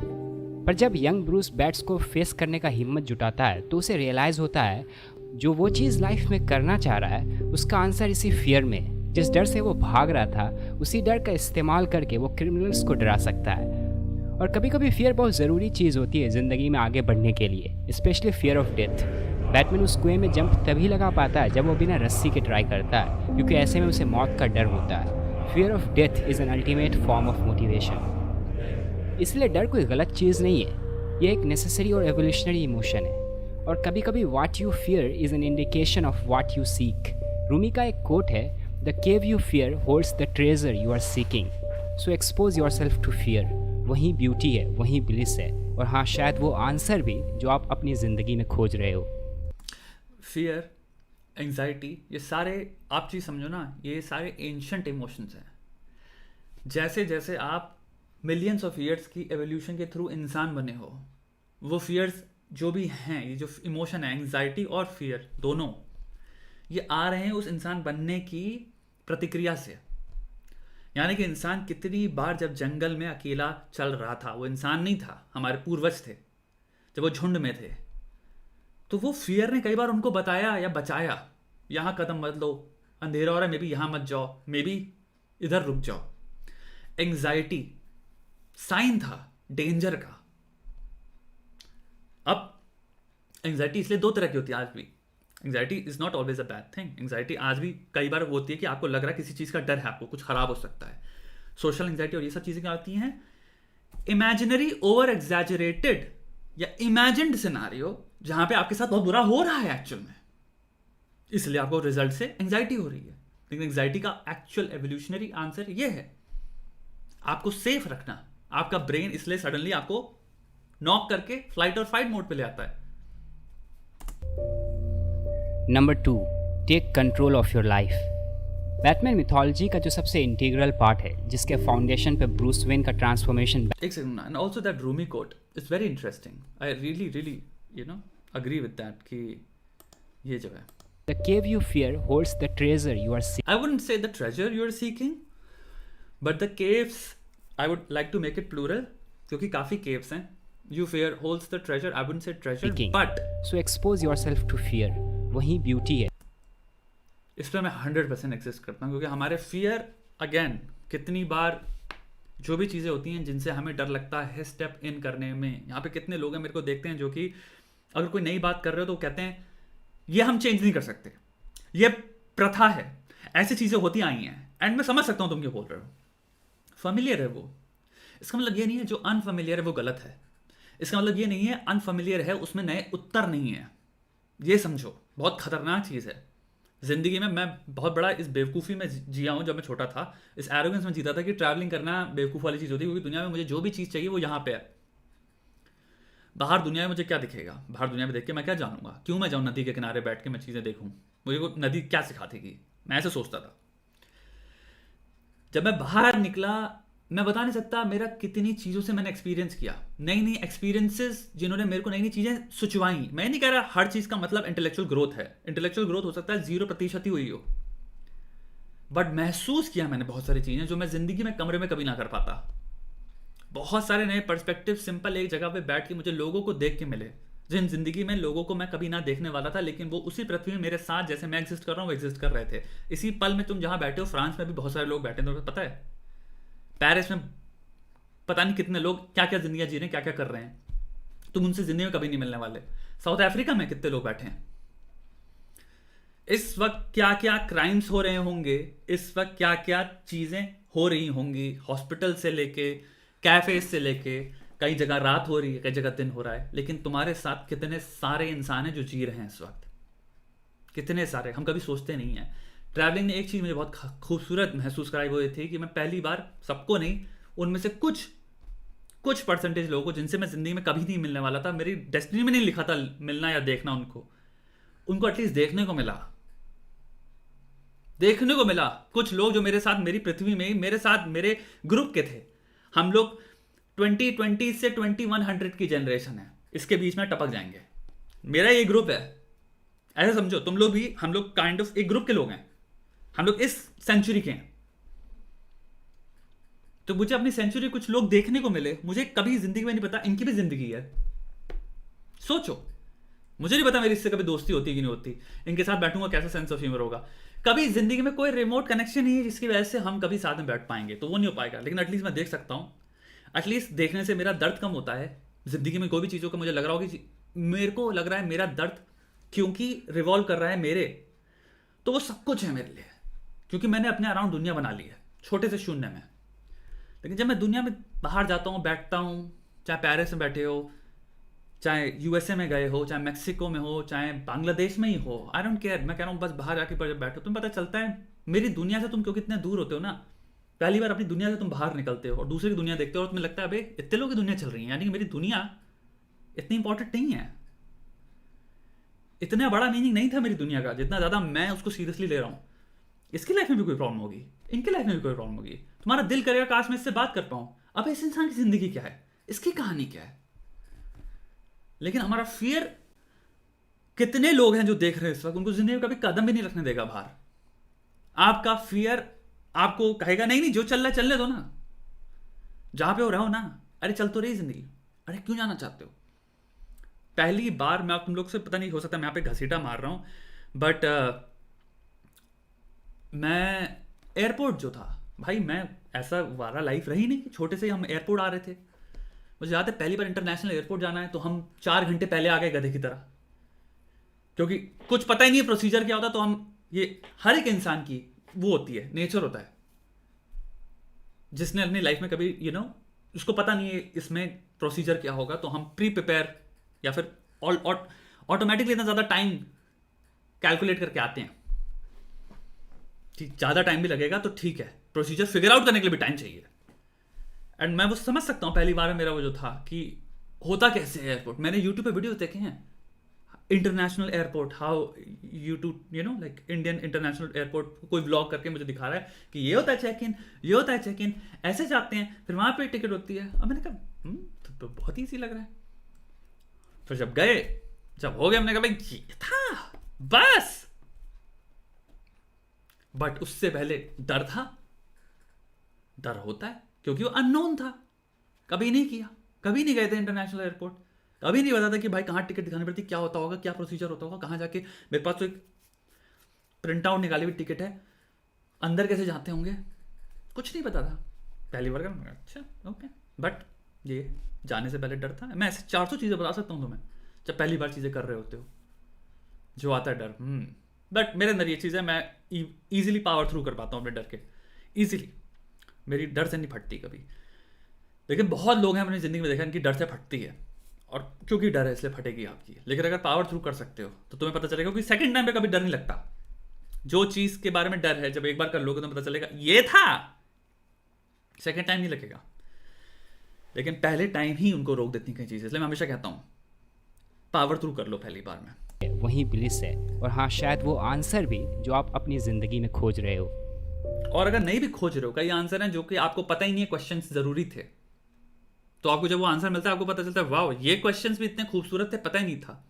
पर जब यंग ब्रूस बैट्स को फेस करने का हिम्मत जुटाता है तो उसे रियलाइज़ होता है जो वो चीज़ लाइफ में करना चाह रहा है उसका आंसर इसी फियर में है। जिस डर से वो भाग रहा था उसी डर का इस्तेमाल करके वो क्रिमिनल्स को डरा सकता है। और कभी कभी फियर बहुत ज़रूरी चीज़ होती है ज़िंदगी में आगे बढ़ने के लिए, specially fear of death. Batman उस कुएं में जंप तभी लगा पाता है जब वो बिना रस्सी के ट्राई करता है, क्योंकि ऐसे में उसे मौत का डर होता है। Fear of death is an ultimate form of motivation. इसलिए डर कोई गलत चीज़ नहीं है, ये एक नेसेसरी और एवोल्यूशनरी इमोशन है। और कभी कभी what you fear is an indication of what you seek. Rumi का एक कोट है, the cave you fear holds the treasure you are seeking, so expose yourself to fear. वहीं ब्यूटी है, वहीं ब्लिस है, और हाँ शायद वो आंसर भी जो आप अपनी ज़िंदगी में खोज रहे हो। फियर, एंजाइटी, ये सारे आप चीज़ समझो ना, ये सारे एंशंट इमोशंस हैं। जैसे जैसे आप मिलियंस ऑफ ईयर्स की एवोल्यूशन के थ्रू इंसान बने हो, वो फियर्स जो भी हैं, ये जो इमोशन है एंजाइटी और फियर दोनों, ये आ रहे हैं उस इंसान बनने की प्रतिक्रिया से। यानी कि इंसान कितनी बार जब जंगल में अकेला चल रहा था, वो इंसान नहीं था, हमारे पूर्वज थे, जब वो झुंड में थे, तो वो फियर ने कई बार उनको बताया या बचाया, यहाँ कदम मत लो, अंधेरा हो रहा है, मे बी यहाँ मत जाओ, मे बी इधर रुक जाओ। एंजाइटी साइन था डेंजर का। अब एंजाइटी इसलिए दो तरह की होती है आज भी। Anxiety is not always a bad thing. Anxiety आज भी कई बार होती है कि आपको लग रहा है किसी चीज़ का डर है, आपको कुछ खराब हो सकता है। सोशल एंजाइटी और ये सब चीज़ें क्या होती हैं, इमेजिनरी ओवर एग्जैजरेटेड या इमेजिन्ड सिनारियो जहां पे आपके साथ बहुत बुरा हो रहा है एक्चुअल में, इसलिए आपको रिजल्ट से एंजाइटी हो रही है। लेकिन एंजाइटी का एक्चुअल एवोल्यूशनरी आंसर ये है, आपको सेफ रखना। आपका ब्रेन इसलिए सडनली आपको नॉक करके फ्लाइट और फाइट मोड पे ले आता है। Number 2, take control of your life. Batman mythology का जो सबसे इंटीग्रल पार्ट है, जिसके फाउंडेशन पे ब्रूस वेन का ट्रांसफॉर्मेशन। एक second, and also that Rumi quote is very interesting. I really agree with that कि ये जो है, The cave you fear holds the treasure you are seeking. I wouldn't say the treasure you are seeking, but the caves, I would like to make it plural, क्योंकि काफ़ी caves हैं. You fear holds the treasure, I wouldn't say treasure, but so expose yourself to fear. वही beauty है. इस पर मैं 100% exist करता हूँ, क्योंकि हमारे fear, again, कितनी बार जो भी चीज़ें होती हैं जिनसे हमें डर लगता है स्टेप इन करने में, यहाँ पे कितने लोग हैं मेरे को देखते हैं जो कि अगर कोई नई बात कर रहे हो तो कहते हैं ये हम चेंज नहीं कर सकते, ये प्रथा है, ऐसी चीज़ें होती आई हैं। एंड मैं समझ सकता हूँ तुम क्या बोल रहे हो, फैमिलियर है वो। इसका मतलब ये नहीं है जो अनफैमिलियर है वो गलत है। इसका मतलब ये नहीं है अनफैमिलियर है उसमें नए उत्तर नहीं है। ये समझो, बहुत खतरनाक चीज़ है ज़िंदगी में। मैं बहुत बड़ा इस बेवकूफ़ी में जिया हूँ। जब मैं छोटा था इस एरोगेंस में जीता था कि ट्रैवलिंग करना बेवकूफ़ वाली चीज़ होती है, क्योंकि दुनिया में मुझे जो भी चीज़ चाहिए वो यहाँ पे है। बाहर दुनिया में मुझे क्या दिखेगा, बाहर दुनिया में देख के मैं क्या जानूंगा, क्यों मैं जाऊँ नदी के किनारे बैठ के मैं चीज़ें देखूँ, मुझे को नदी क्या सिखाती, मैं ऐसे सोचता था। जब मैं बाहर निकला मैं बता नहीं सकता मेरा कितनी चीज़ों से मैंने एक्सपीरियंस किया, नई नई एक्सपीरियंसेस जिन्होंने मेरे को नई नई चीज़ें सुचवाई। मैं नहीं कह रहा हर चीज़ का मतलब इंटेलेक्चुअल ग्रोथ है, इंटेलेक्चुअल ग्रोथ हो सकता है 0% ही हुई हो, बट महसूस किया मैंने बहुत सारी चीज़ें जो मैं ज़िंदगी में कमरे में कभी ना कर पाता। बहुत सारे नए पर्सपेक्टिव सिंपल एक जगह पे बैठ के मुझे लोगों को देख के मिले, जिन जिंदगी में लोगों को मैं कभी ना देखने वाला था, लेकिन वो उसी पृथ्वी में मेरे साथ जैसे मैं एग्जिस्ट कर रहा हूँ वो एग्जिस्ट कर रहे थे। इसी पल में तुम जहाँ बैठे हो फ्रांस में भी बहुत सारे लोग बैठे हैं, तुम्हें पता है। पेरिस में पता नहीं कितने लोग क्या क्या जिंदगी जी रहे हैं, क्या क्या कर रहे हैं, तुम उनसे जिंदगी में कभी नहीं मिलने वाले। साउथ अफ्रीका में कितने लोग बैठे हैं, इस वक्त क्या क्या क्राइम्स हो रहे होंगे, इस वक्त क्या क्या चीज़ें हो रही होंगी, हॉस्पिटल से लेके कैफे से लेके, कई जगह रात हो रही है, कई जगह दिन हो रहा है, लेकिन तुम्हारे साथ कितने सारे इंसान हैं जो जी रहे हैं इस वक्त, कितने सारे, हम कभी सोचते नहीं हैं। ट्रैवलिंग ने एक चीज़ मुझे बहुत खूबसूरत महसूस कराई, वो ये थी कि मैं पहली बार, सबको नहीं, उनमें से कुछ परसेंटेज लोगों को जिनसे मैं ज़िंदगी में कभी नहीं मिलने वाला था, मेरी डेस्टिनी में नहीं लिखा था मिलना या देखना, उनको एटलीस्ट देखने को मिला। कुछ लोग जो मेरे साथ मेरी पृथ्वी में मेरे साथ मेरे ग्रुप के थे, हम लोग 2020 से 2100 की जनरेशन है, इसके बीच में टपक जाएंगे। मेरा ये ग्रुप है, ऐसे समझो तुम लोग भी, हम लोग काइंड ऑफ एक ग्रुप के लोग हैं, हम लोग इस सेंचुरी के हैं। तो मुझे अपनी सेंचुरी कुछ लोग देखने को मिले, मुझे कभी जिंदगी में नहीं पता इनकी भी जिंदगी है। सोचो, मुझे नहीं पता मेरी इससे कभी दोस्ती होती कि नहीं होती, इनके साथ बैठूंगा कैसा सेंस ऑफ ह्यूमर होगा। कभी जिंदगी में कोई रिमोट कनेक्शन नहीं है जिसकी वजह से हम कभी साथ में बैठ पाएंगे, तो वो नहीं हो पाएगा। लेकिन एटलीस्ट मैं देख सकता हूँ, एटलीस्ट देखने से मेरा दर्द कम होता है। जिंदगी में कोई भी चीज़ों का मुझे लग रहा हो कि मेरे को लग रहा है मेरा दर्द क्योंकि रिवॉल्व कर रहा है मेरे, तो वो सब कुछ है मेरे लिए, क्योंकि मैंने अपने अराउंड दुनिया बना ली है छोटे से शून्य में। लेकिन जब मैं दुनिया में बाहर जाता हूँ, बैठता हूँ, चाहे पेरिस में बैठे हो, चाहे यूएसए में गए हो, चाहे मैक्सिको में हो, चाहे बांग्लादेश में ही हो, आई डोंट केयर, मैं कह रहा हूँ बस बाहर जाके पर जब बैठो तुम्हें पता चलता है मेरी दुनिया से तुम क्यों कितने दूर होते हो ना। पहली बार अपनी दुनिया से तुम बाहर निकलते हो और दूसरी दुनिया देखते हो और तुम्हें लगता है अबे इतने लोगों की दुनिया चल रही है, यानी कि मेरी दुनिया इतनी इंपॉर्टेंट नहीं है। इतना बड़ा मीनिंग नहीं था मेरी दुनिया का जितना ज़्यादा मैं उसको सीरियसली ले रहा हूँ। इसकी लाइफ में भी कोई प्रॉब्लम होगी, इनकी लाइफ में भी कोई प्रॉब्लम होगी, तुम्हारा दिल करेगा काश मैं इससे बात कर पाऊँ, अब इस इंसान की जिंदगी क्या है, इसकी कहानी क्या है। लेकिन हमारा फियर, कितने लोग हैं जो देख रहे हैं इस वक्त, उनको जिंदगी में कभी कदम भी नहीं रखने देगा बाहर। आपका फियर आपको कहेगा नहीं नहीं जो चल रहा है चलने दो ना, जहां पे हो रहो ना, अरे चल तो रही जिंदगी, अरे क्यों जाना चाहते हो। पहली बार मैं तुम लोग से पता नहीं, हो सकता मैं यहाँ पे घसीटा मार रहा हूँ, बट मैं एयरपोर्ट जो था भाई, मैं ऐसा वाला लाइफ रही नहीं कि छोटे से हम एयरपोर्ट आ रहे थे। मुझे याद है पहली बार इंटरनेशनल एयरपोर्ट जाना है तो हम 4 घंटे पहले आ गए गधे की तरह, क्योंकि कुछ पता ही नहीं है प्रोसीजर क्या होता। तो हम, ये हर एक इंसान की वो होती है, नेचर होता है, जिसने अपनी लाइफ में कभी उसको पता नहीं है इसमें प्रोसीजर क्या होगा, तो हम प्री प्रिपेयर या फिर ऑटोमेटिकली इतना ज़्यादा टाइम कैलकुलेट करके आते हैं। ठीक, ज़्यादा टाइम भी लगेगा तो ठीक है, प्रोसीजर फिगर आउट करने के लिए भी टाइम चाहिए। एंड मैं वो समझ सकता हूँ, पहली बार में मेरा वो जो था कि होता कैसे है एयरपोर्ट। मैंने यूट्यूब पे वीडियो देखे हैं, international airport, how YouTube like Indian international airport, कोई व्लॉग करके मुझे दिखा रहा है कि ये होता है चेक इन, ये होता है चेक इन, ऐसे जाते हैं, फिर वहाँ पे टिकट होती है। अब मैंने कहा तो बहुत ईजी लग रहा है। फिर जब गए, जब हो गया, हमने कहा भाई ये था बस। बट उससे पहले डर था, डर होता है क्योंकि वो अननोन था, कभी नहीं किया, कभी नहीं गए थे इंटरनेशनल एयरपोर्ट, कभी नहीं पता था कि भाई कहाँ टिकट दिखानी पड़ती, क्या होता होगा, क्या प्रोसीजर होता होगा, कहाँ जाके। मेरे पास तो एक प्रिंट आउट निकाली हुई टिकट है, अंदर कैसे जाते होंगे कुछ नहीं पता था, पहली बार का। अच्छा ओके, बट ये जाने से पहले डर था। मैं ऐसे 400 चीज़ें बता सकता हूँ तुम्हें जब पहली बार चीज़ें कर रहे होते हो, जो आता है डर। बट मेरे अंदर ये चीज़ है, मैं ईजिली पावर थ्रू कर पाता हूँ अपने डर के, ईजिली, मेरी डर से नहीं फटती कभी। लेकिन बहुत लोग हैं अपनी ज़िंदगी में देखा इनकी डर से फटती है, और क्योंकि डर है इसलिए फटेगी आपकी। लेकिन अगर पावर थ्रू कर सकते हो तो तुम्हें पता चलेगा कि सेकंड टाइम पे कभी डर नहीं लगता। जो चीज़ के बारे में डर है, जब एक बार कर लोगे तो पता चलेगा ये था, सेकंड टाइम नहीं लगेगा। लेकिन पहले टाइम ही उनको रोक देती कई चीज़ें, इसलिए मैं हमेशा कहता हूँ पावर थ्रू कर लो पहली बार में। वही ब्लिस है, और हाँ शायद वो आंसर भी जो आप अपनी ज़िंदगी में खोज रहे हो। और अगर नहीं भी खोज रहे हो, कई आंसर हैं जो कि आपको पता ही नहीं है क्वेश्चंस ज़रूरी थे, तो आपको जब वो आंसर मिलता है आपको पता चलता है वाह ये क्वेश्चंस भी इतने खूबसूरत थे, पता ही नहीं था।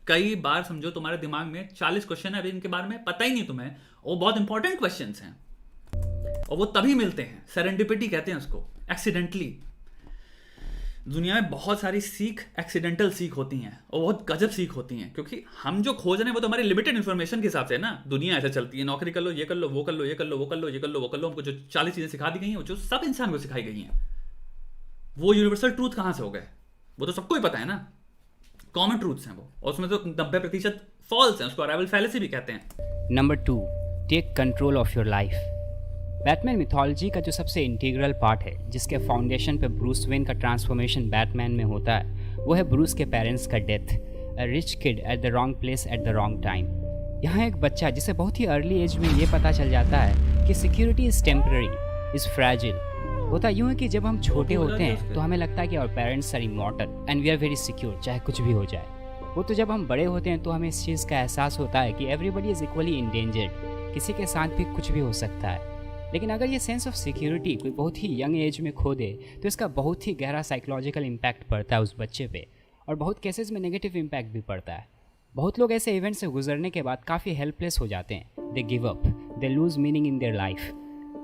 कई बार समझो तुम्हारे दिमाग में 40 क्वेश्चन है, अभी इनके बारे में पता ही नहीं तुम्हें, वो बहुत इंपॉर्टेंट क्वेश्चंस हैं, और वो तभी मिलते हैं, सेरेंडिपिटी कहते हैं उसको, एक्सीडेंटली। दुनिया में बहुत सारी सीख एक्सीडेंटल सीख होती हैं, और बहुत गजब सीख होती हैं, क्योंकि हम जो खोज रहे हैं वो तो हमारी लिमिटेड इन्फॉर्मेशन के हिसाब से है ना। दुनिया ऐसे चलती है, नौकरी कर लो, ये कर लो, वो कर लो, ये कर लो, वो कर लो, ये कर लो, वो कर लो। हमको जो 40 चीज़ें सिखा दी गई हैं, जो सब इंसान को सिखाई गई हैं, वो यूनिवर्सल ट्रूथ कहाँ से हो गए, वो तो सबको ही पता है ना, कॉमन ट्रूथ्स हैं वो, और उसमें तो 90% फॉल्स हैं, उसको अराइवल फैलेसी भी कहते हैं। Number 2, take control of your life. Batman mythology का जो सबसे इंटीग्रल पार्ट है, जिसके फाउंडेशन पे ब्रूस वेन का ट्रांसफॉर्मेशन बैटमैन में होता है, वो है ब्रूस के पेरेंट्स का death. A rich kid at the wrong place at the wrong time. यहाँ एक बच्चा जिसे बहुत ही अर्ली एज में ये पता चल जाता है कि सिक्योरिटी इज़ टेम्पररी, इज़ फ्रैजिल। होता यूँ है कि जब हम छोटे होते हैं तो हमें लगता है कि our parents are immortal and we are very secure, चाहे कुछ भी हो जाए। वो तो जब हम बड़े होते हैं तो हमें इस चीज़ का एहसास होता है कि एवरीबडी इज़ इक्वली इंडेंजर्ड, किसी के साथ भी कुछ भी हो सकता है। लेकिन अगर ये सेंस ऑफ सिक्योरिटी कोई बहुत ही यंग एज में खो दे तो इसका बहुत ही गहरा साइकोलॉजिकल इम्पैक्ट पड़ता है उस बच्चे पे, और बहुत केसेस में नेगेटिव इम्पैक्ट भी पड़ता है। बहुत लोग ऐसे इवेंट से गुजरने के बाद काफ़ी हेल्पलेस हो जाते हैं, they give up, they lose meaning in their life.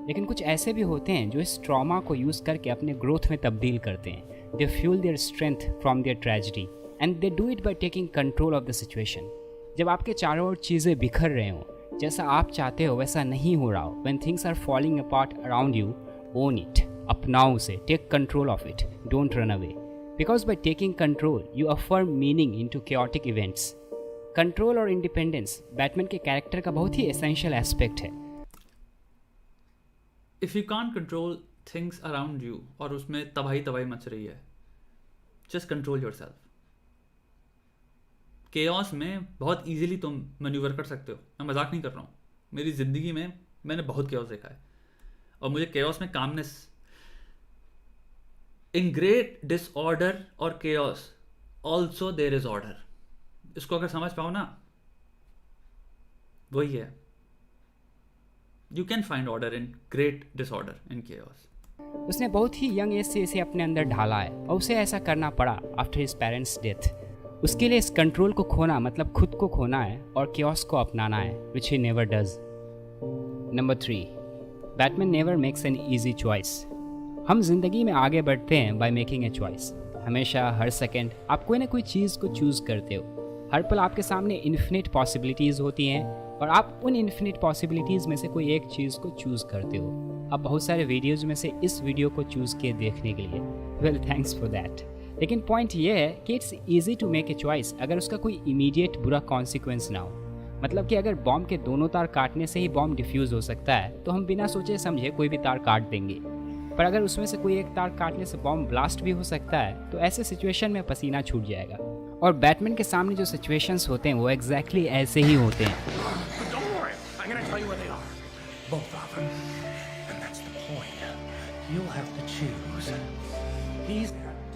लेकिन कुछ ऐसे भी होते हैं जो इस ट्रॉमा को यूज़ करके अपने ग्रोथ में तब्दील करते हैं। They fuel their strength from their tragedy. And they do it by taking control of the situation. जब आपके चारों ओर चीज़ें बिखर रहे हों, जैसा आप चाहते हो वैसा नहीं हो रहा हो, when things are falling apart around you, own it, अपनाओ उसे, take control of it, don't run away, because by taking control you affirm meaning in to chaotic events. Control और इंडिपेंडेंस बैटमैन के कैरेक्टर का बहुत ही essential aspect है। If you can't control things around you और उसमें तबाही तबाही मच रही है, just control yourself. Chaos में बहुत इजीली तुम मैन्यूवर कर सकते हो, मैं मजाक नहीं कर रहा हूँ। मेरी ज़िंदगी में मैंने बहुत केओस देखा है और मुझे केओस में कामनेस, इन ग्रेट डिसऑर्डर और chaos also there is order. इसको अगर समझ पाओ ना, वही है, you can find order in great disorder in chaos. उसने बहुत ही यंग एज से इसे अपने अंदर ढाला है और उसे ऐसा करना पड़ा आफ्टर हिज पेरेंट्स डेथ। उसके लिए इस कंट्रोल को खोना मतलब खुद को खोना है और केओस को अपनाना है, which he never does. Number 3, Batman never makes an easy choice. हम जिंदगी में आगे बढ़ते हैं बाय मेकिंग ए चॉइस। हमेशा हर सेकेंड आप कोई ना कोई चीज़ को चूज़ करते हो। हर पल आपके सामने इन्फिनिट पॉसिबिलिटीज़ होती हैं और आप उन इन्फिनिट पॉसिबिलिटीज़ में से कोई एक चीज़ को चूज़ करते हो। अब बहुत सारे वीडियोज़ में से इस वीडियो को चूज़ किए देखने के लिए, वेल थैंक्स फॉर दैट। लेकिन पॉइंट ये है कि it's easy to make a choice अगर उसका कोई इमीडिएट बुरा कॉन्सिक्वेंस ना हो। मतलब कि अगर बॉम्ब के दोनों तार काटने से ही बॉम्ब डिफ्यूज़ हो सकता है तो हम बिना सोचे समझे कोई भी तार काट देंगे, पर अगर उसमें से कोई एक तार काटने से बॉम्ब ब्लास्ट भी हो सकता है तो ऐसे सिचुएशन में पसीना छूट जाएगा। और बैटमैन के सामने जो सिचुएशंस होते हैं वो एग्जैक्टली ऐसे ही होते हैं।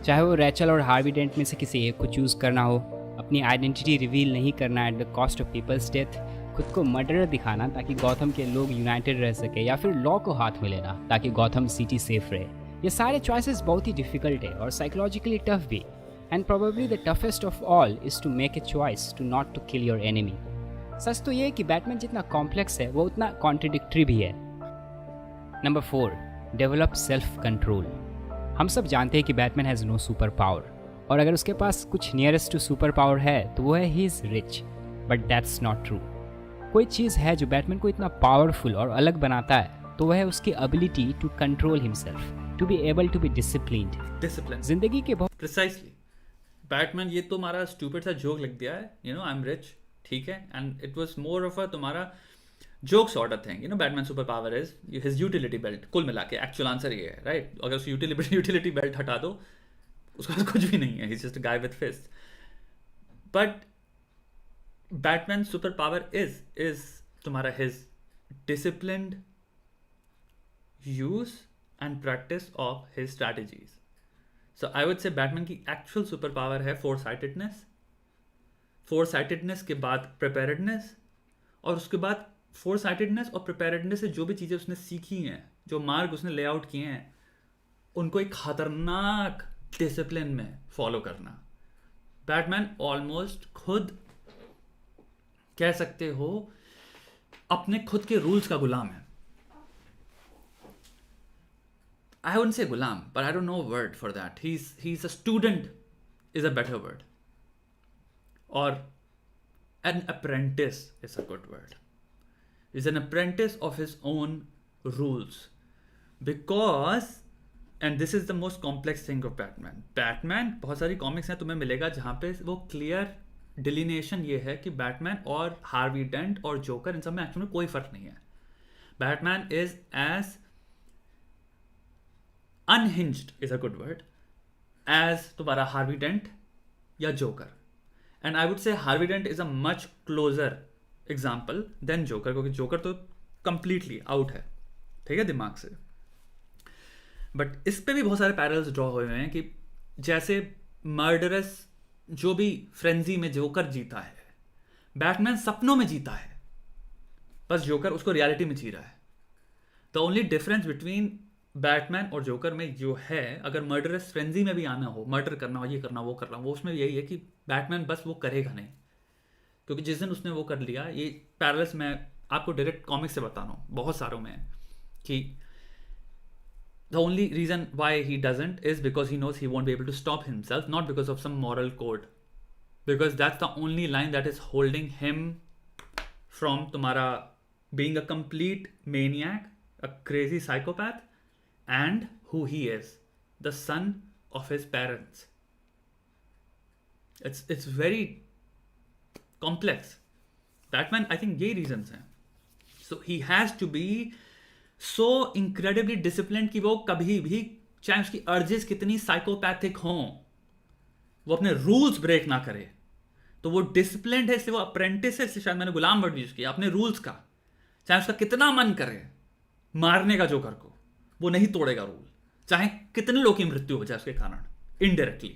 चाहे वो रैचल और हार्वी डेंट में से किसी एक को चूज़ करना हो, अपनी आइडेंटिटी रिवील नहीं करना at the cost of people's death, खुद को मर्डरर दिखाना ताकि गौथम के लोग यूनाइटेड रह सके, या फिर लॉ को हाथ में लेना ताकि गौथम सिटी सेफ रहे। ये सारे चॉइसेस बहुत ही डिफिकल्ट है और साइकोलॉजिकली टफ भी। And probably the toughest of all is to make a choice to not to kill your enemy. सच तो ये है कि बैटमैन जितना कॉम्प्लेक्स है वो उतना कॉन्ट्रडिक्टरी भी है। Number 4, develop self control. हम सब जानते हैं कि Batman has no super power, और अगर उसके पास कुछ नियरेस्ट टू सुपर पावर है तो वो है he is rich, but that's not true. कोई चीज़ है जो बैटमैन को इतना पावरफुल और अलग बनाता है तो वह है उसकी ability to control himself, to be able to be disciplined. Discipline जिंदगी के बहुत प्रिसाइसली बैटमैन, ये तो हमारा स्टूपिड सा जोक लग दिया है, you know, I am rich, ठीक है, and it was more of a तुम्हारा joke sort of thing, you know. Batman super power is his utility belt. कुल मिला के एक्चुअल आंसर ये है, राइट? अगर उस यूटिलिटी बेल्ट हटा दो, उसके पास कुछ भी नहीं है, he is just a guy with fist. But Batman super power is तुम्हारा his disciplined use and practice of his strategies. So I would say Batman की एक्चुअल सुपर पावर है फोरसाइटेडनेस। फोरसाइटेडनेस के बाद प्रिपेयर्डनेस, और उसके बाद फोरसाइटेडनेस और प्रिपेयर्डनेस से जो भी चीज़ें उसने सीखी हैं, जो मार्ग उसने लेआउट किए हैं, उनको एक खतरनाक डिसिप्लिन में फॉलो करना। बैटमैन ऑलमोस्ट खुद कह सकते हो अपने खुद के रूल्स का गुलाम है। I wouldn't say gulam, but I don't know a word for that. He's a student is a better word. Or an apprentice is a good word. He's an apprentice of his own rules. Because, and this is the most complex thing of Batman. Batman, बहुत सारी comics हैं तुम्हें मिलेगा जहाँ पे वो clear delineation ये है कि बैटमैन और हार्वी डेंट और जोकर, इन सब में एक्चुअली कोई फर्क नहीं है। Batman is as unhinged is a good word as तुम्हारा हार्वी डेंट या Joker, and I would say Harvey Dent is a much closer example than Joker, क्योंकि जोकर तो कंप्लीटली आउट है, ठीक है, दिमाग से। बट इस पे भी बहुत सारे पैरल्स ड्रॉ हुए हैं कि जैसे मर्डरस जो भी फ्रेंजी में जोकर जीता है, बैटमैन सपनों में जीता है, बस जोकर उसको रियलिटी में जी रहा है। The only difference between Batman और जोकर में जो है, अगर मर्डरस फ्रेंजी में भी आना हो, मर्डर करना हो, ये करना वो करना, वो उसमें यही है कि बैटमैन बस वो करेगा नहीं, क्योंकि जिस दिन उसने वो कर लिया, ये पैरल्स मैं आपको डायरेक्ट कॉमिक्स से बता रहा हूँ, बहुत सारों में, कि the only reason why he doesn't is because he knows he won't be able to stop himself, not because of some moral code because that's the only line that is holding him from तुम्हारा being a complete maniac, a crazy psychopath, and who he is, the son of his parents. It's very complex. Batman, I think यही reasons हैं. So he has to be so incredibly disciplined कि वो कभी भी, चाहे उसकी urges कितनी psychopathic हों, वो अपने रूल्स ब्रेक ना करे. तो वो डिसिप्लिन्ड है, इसलिए वो अप्रेंटिस है, इसलिए शायद मैंने गुलाम वर्ड यूज किया, अपने रूल्स का. चाहे उसका कितना मन करे मारने का जोकर को, वो नहीं तोड़ेगा रूल, चाहे कितने लोग की मृत्यु हो जाए उसके कारण, इनडायरेक्टली.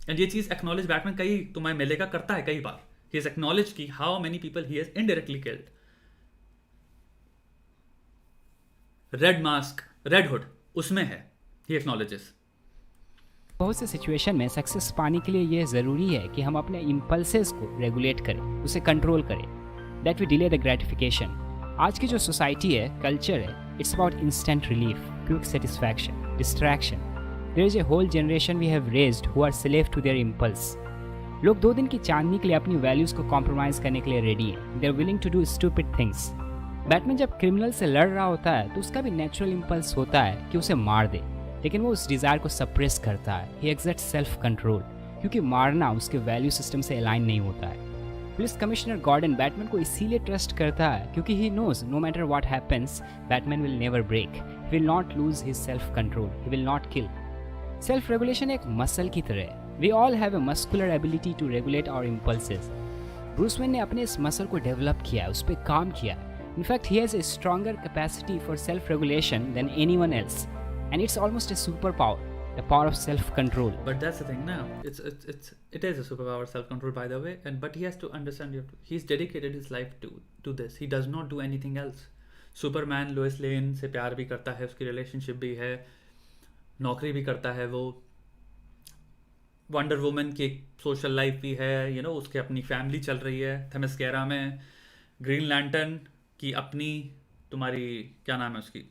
एंड ये चीज एक्नॉलेज बैटमैन कई तुम्हें मिलेगा, करता है कई बार. ही इज एक्नॉलेज की how many people he has indirectly killed. Red mask, red hood, उसमें है, ही एक्नॉलेजेस. बहुत से सिचुएशन में सक्सेस पाने के लिए ये ज़रूरी है कि हम अपने इम्पल्सेस को रेगुलेट करें, उसे कंट्रोल करें. That we delay the gratification. आज की जो सोसाइटी है, कल्चर है, it's about instant relief, quick satisfaction, distraction. There is a whole generation we have raised who are slave to their impulse. लोग 2 दिन की चांदनी के लिए अपनी वैल्यूज़ को कॉम्प्रोमाइज़ करने के लिए रेडी हैं. They are willing to do stupid things. Batman जब क्रिमिनल से लड़ रहा होता है तो उसका भी नेचुरल इम्पल्स होता है कि उसे मार दे, लेकिन वो उस डिज़ायर को सप्रेस करता है. ही एग्जर्ट सेल्फ कंट्रोल, क्योंकि मारना उसके वैल्यू सिस्टम से अलाइन नहीं होता है. पुलिस कमिश्नर गॉर्डन बैटमैन को इसीलिए ट्रस्ट करता है क्योंकि he knows no matter what happens, Batman will never break, he will not lose his self control, he will not kill. Self regulation एक मसल की तरह है. We all have a muscular ability to regulate our impulses. Bruce Wayne ने अपने इस muscle को develop किया, उस पर काम किया. In fact he has a stronger capacity for self regulation than anyone else. And it's almost a superpower, the power of self-control. But that's the thing now. It is a superpower, self-control, by the way. But he has to understand. He's dedicated his life to this. He does not do anything else. Superman, Lois Lane से प्यार भी करता है, उसकी relationship भी है, नौकरी भी करता है वो. Wonder Woman की social life भी है, उसके अपनी family चल रही है. थेमिस्केरा में Green Lantern की अपनी, तुम्हारी क्या नाम है उसकी,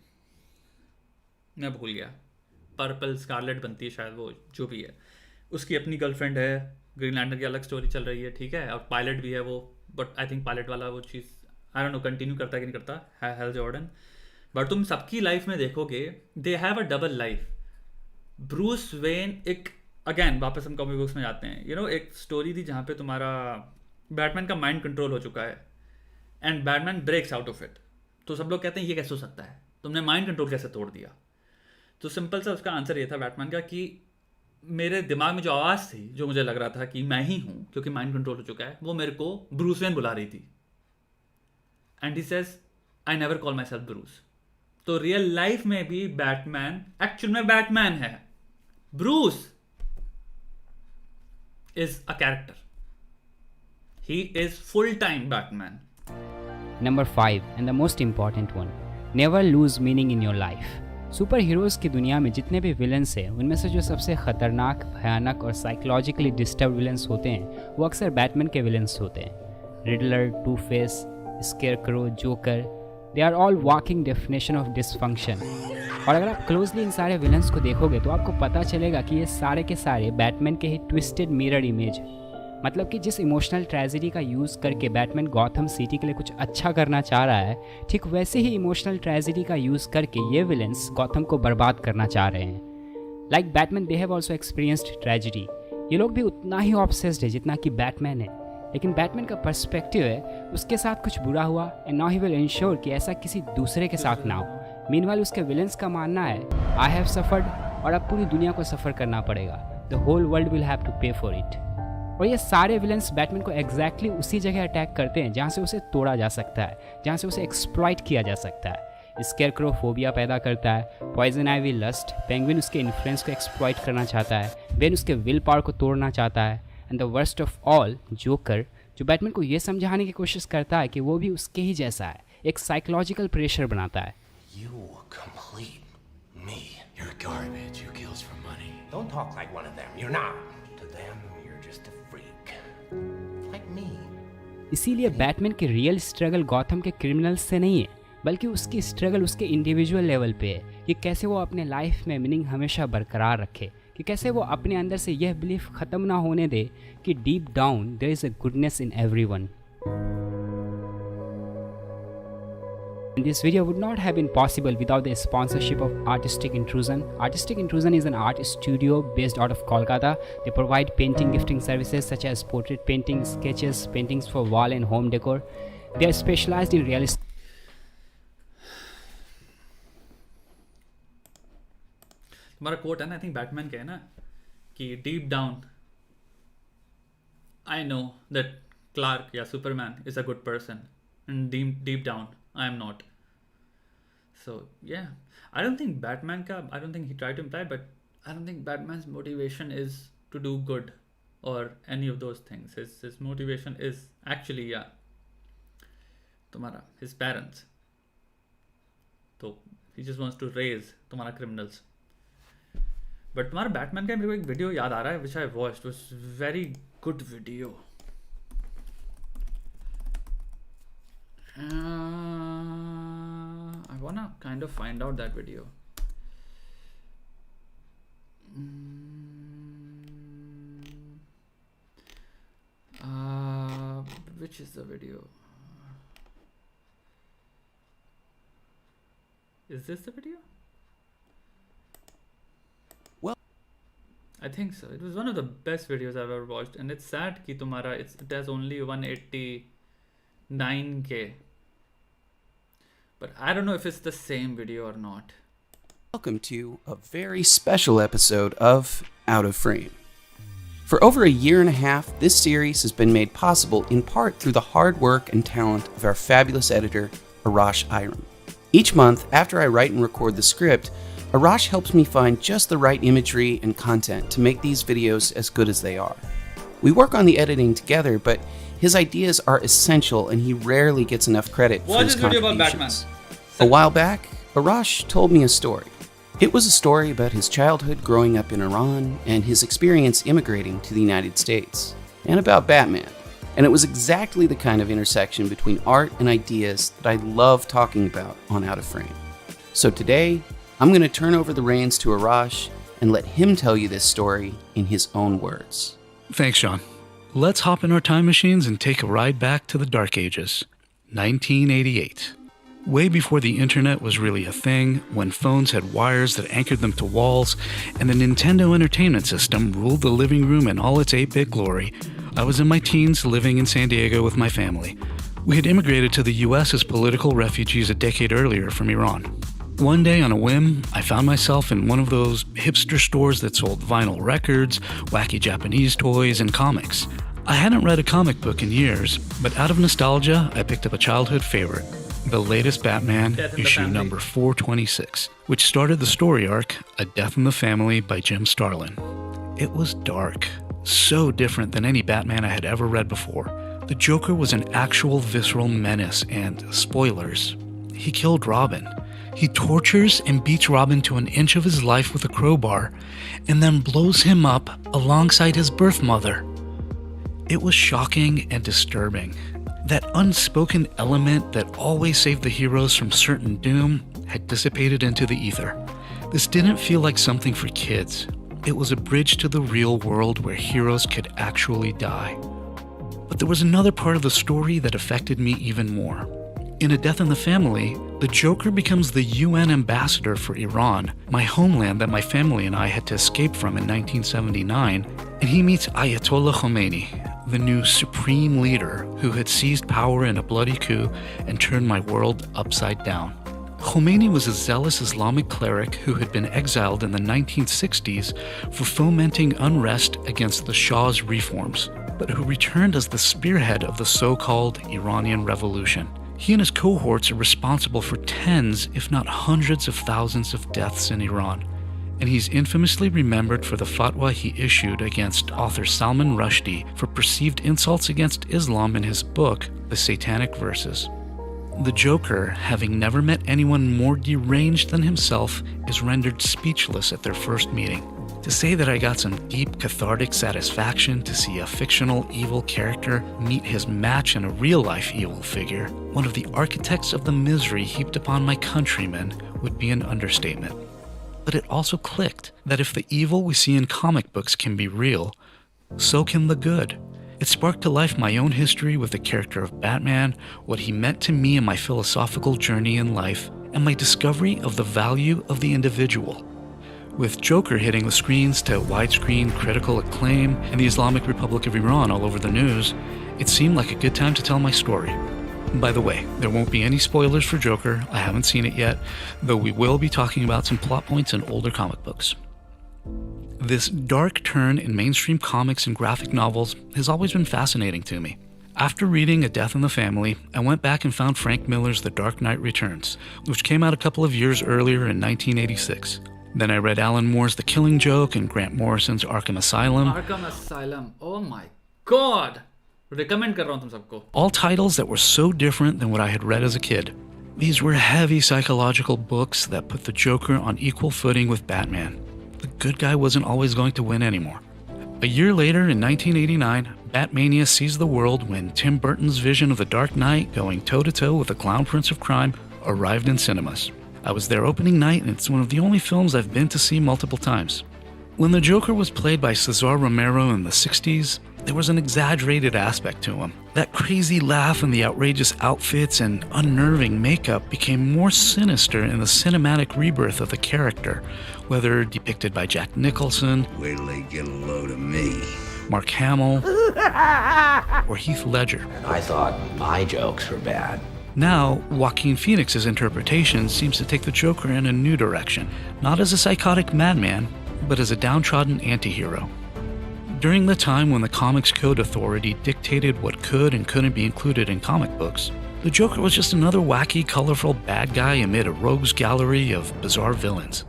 मैं भूल गया, पर्पल स्कारलेट बनती है शायद, वो जो भी है, उसकी अपनी गर्लफ्रेंड है. ग्रीन लैंटर्न की अलग स्टोरी चल रही है, ठीक है, और पायलट भी है वो. बट आई थिंक पायलट वाला वो चीज़ आई डोंट नो कंटिन्यू करता है कि नहीं करता है हेल जॉर्डन. बट तुम सबकी लाइफ में देखोगे they have a double life. Bruce Wayne एक, अगेन वापस हम कॉमिक बुक्स में जाते हैं, एक स्टोरी थी जहाँ पे तुम्हारा बैटमैन का माइंड कंट्रोल हो चुका है and Batman breaks out of it. तो सब लोग कहते हैं ये कैसे हो सकता है, तुमने माइंड कंट्रोल कैसे तोड़ दिया. तो सिंपल सा उसका आंसर ये था बैटमैन का कि मेरे दिमाग में जो आवाज़ थी, जो मुझे लग रहा था कि मैं ही हूँ क्योंकि माइंड कंट्रोल हो चुका है, वो मेरे को ब्रूस वेन बुला रही थी. And he says I never call my self Bruce. तो रियल लाइफ में भी बैटमैन एक्चुअल में बैटमैन है. Bruce is a character, he is full time Batman. Number 5 and the most important one, never lose meaning in your life. Super heroes की दुनिया में जितने भी विलन्स हैं, उनमें से जो सबसे ख़तरनाक, भयानक और साइकोलॉजिकली डिस्टर्ब विलन्स होते हैं, वो अक्सर बैटमैन के विलन्स होते हैं. Riddler, Two Face, Scarecrow, Joker, they are all walking definition of dysfunction. और अगर आप क्लोजली इन सारे विलन्स को देखोगे तो आपको पता चलेगा कि ये सारे के सारे बैटमैन के ही ट्विस्टेड मिरर इमेज है. मतलब कि जिस इमोशनल ट्रेजेडी का यूज़ करके बैटमैन गॉथम सिटी के लिए कुछ अच्छा करना चाह रहा है, ठीक वैसे ही इमोशनल ट्रेजेडी का यूज़ करके ये विलेंस गॉथम को बर्बाद करना चाह रहे हैं. Like Batman they have also experienced tragedy. ये लोग भी उतना ही ऑब्सेस्ड है जितना कि बैटमैन है, लेकिन बैटमैन का पर्सपेक्टिव है उसके साथ कुछ बुरा हुआ and now he will ensure कि ऐसा किसी दूसरे के साथ ना हो. मीनवाइल उसके विलेंस का मानना है आई हैव सफर्ड और अब पूरी दुनिया को सफ़र करना पड़ेगा. The whole world will have to pay for it. और ये सारे विलेंस बैटमैन को एग्जैक्टली उसी जगह अटैक करते हैं जहाँ से उसे तोड़ा जा सकता है, जहाँ से उसे एक्सप्लॉइट किया जा सकता है. स्केयरक्रो फोबिया पैदा करता है, पॉइजन आइवी लस्ट, पेंगुइन उसके इन्फ्लुएंस को एक्सप्लॉइट करना चाहता है, बेन उसके विल पावर को तोड़ना चाहता है, and the worst of all joker, जो बैटमैन को ये समझाने की कोशिश करता है कि वो भी उसके ही जैसा है, एक साइकोलॉजिकल प्रेशर बनाता है. You complete me. You're garbage. You kills for money. Don't talk like one of them. You're not. To them, you're just a freak. Like me. इसीलिए बैटमैन की रियल स्ट्रगल गॉथम के criminals से नहीं है, बल्कि उसकी स्ट्रगल उसके individual level पे है कि कैसे वो अपने लाइफ में मीनिंग हमेशा बरकरार रखे, कि कैसे वो अपने अंदर से यह बिलीफ ख़त्म ना होने दे कि deep down there is a goodness in everyone. This video would not have been possible without the sponsorship of Artistic Intrusion. Artistic Intrusion is an art studio based out of Kolkata. They provide painting gifting services such as portrait paintings, sketches, paintings for wall and home decor. They are specialized in realistic. तुम्हारा quote है ना, I think Batman का है ना, कि deep down I know that Clark या Superman is a good person and deep down I am not. So yeah, I don't think he tried to imply, but I don't think Batman's motivation is to do good or any of those things. His motivation is actually his parents. So he just wants to raise तुम्हारा criminals. But तुम्हारा Batman का मेरे को एक video याद आ रहा है which I watched. Was very good video. I wanna kind of find out that video. Which is the video? Is this the video? Well, I think so. It was one of the best videos I've ever watched, and it's sad कि तुम्हारा it has only 189K. But I don't know if it's the same video or not. welcome to a very special episode of Out of Frame. For over a year and a half, this series has been made possible in part through the hard work and talent of our fabulous editor, Arash Iram. Each month, after I write and record the script, Arash helps me find just the right imagery and content to make these videos as good as they are. We work on the editing together, but his ideas are essential and he rarely gets enough credit for Watch his this video about contributions. Batman. A while back, Arash told me a story. It was a story about his childhood growing up in Iran and his experience immigrating to the United States, and about Batman. And it was exactly the kind of intersection between art and ideas that I love talking about on Out of Frame. So today, I'm going to turn over the reins to Arash and let him tell you this story in his own words. Thanks, Sean. Let's hop in our time machines and take a ride back to the Dark Ages. 1988. Way before the internet was really a thing, when phones had wires that anchored them to walls, and the Nintendo Entertainment System ruled the living room in all its 8-bit glory, I was in my teens living in San Diego with my family. We had immigrated to the US as political refugees a decade earlier from Iran. One day, on a whim, I found myself in one of those hipster stores that sold vinyl records, wacky Japanese toys, and comics. I hadn't read a comic book in years, but out of nostalgia, I picked up a childhood favorite, the latest Batman, issue number 426, which started the story arc, A Death in the Family by Jim Starlin. It was dark, so different than any Batman I had ever read before. The Joker was an actual visceral menace, and spoilers, he killed Robin. He tortures and beats Robin to an inch of his life with a crowbar, and then blows him up alongside his birth mother. It was shocking and disturbing. That unspoken element that always saved the heroes from certain doom had dissipated into the ether. This didn't feel like something for kids. It was a bridge to the real world where heroes could actually die. But there was another part of the story that affected me even more. In A Death in the Family, the Joker becomes the UN ambassador for Iran, my homeland that my family and I had to escape from in 1979, and he meets Ayatollah Khomeini, the new supreme leader who had seized power in a bloody coup and turned my world upside down. Khomeini was a zealous Islamic cleric who had been exiled in the 1960s for fomenting unrest against the Shah's reforms, but who returned as the spearhead of the so-called Iranian Revolution. He and his cohorts are responsible for tens, if not hundreds of thousands of deaths in Iran, and he's infamously remembered for the fatwa he issued against author Salman Rushdie for perceived insults against Islam in his book, The Satanic Verses. The Joker, having never met anyone more deranged than himself, is rendered speechless at their first meeting. To say that I got some deep cathartic satisfaction to see a fictional evil character meet his match in a real-life evil figure, one of the architects of the misery heaped upon my countrymen, would be an understatement. but it also clicked that if the evil we see in comic books can be real, so can the good. It sparked to life my own history with the character of Batman, what he meant to me in my philosophical journey in life, and my discovery of the value of the individual. With Joker hitting the screens to widescreen critical acclaim and the Islamic Republic of Iran all over the news, it seemed like a good time to tell my story. By the way, there won't be any spoilers for Joker, I haven't seen it yet, though we will be talking about some plot points in older comic books. This dark turn in mainstream comics and graphic novels has always been fascinating to me. After reading A Death in the Family, I went back and found Frank Miller's The Dark Knight Returns, which came out a couple of years earlier in 1986. Then I read Alan Moore's The Killing Joke and Grant Morrison's Arkham Asylum. Arkham Asylum, oh my god! Recommend कर रहा हूँ तुम सबको. All titles that were so different than what I had read as a kid. These were heavy psychological books that put the Joker on equal footing with Batman. The good guy wasn't always going to win anymore. A year later, in 1989, Batmania seized the world when Tim Burton's vision of The Dark Knight going toe-to-toe with the Clown Prince of Crime arrived in cinemas. I was there opening night, and it's one of the only films I've been to see multiple times. When the Joker was played by Cesar Romero in the 60s, there was an exaggerated aspect to him. That crazy laugh and the outrageous outfits and unnerving makeup became more sinister in the cinematic rebirth of the character, whether depicted by Jack Nicholson, Wait till they get a load of me. Mark Hamill, or Heath Ledger. I thought my jokes were bad. Now, Joaquin Phoenix's interpretation seems to take the Joker in a new direction, not as a psychotic madman, but as a downtrodden anti-hero. During the time when the Comics Code Authority dictated what could and couldn't be included in comic books, the Joker was just another wacky, colorful bad guy amid a rogues gallery of bizarre villains.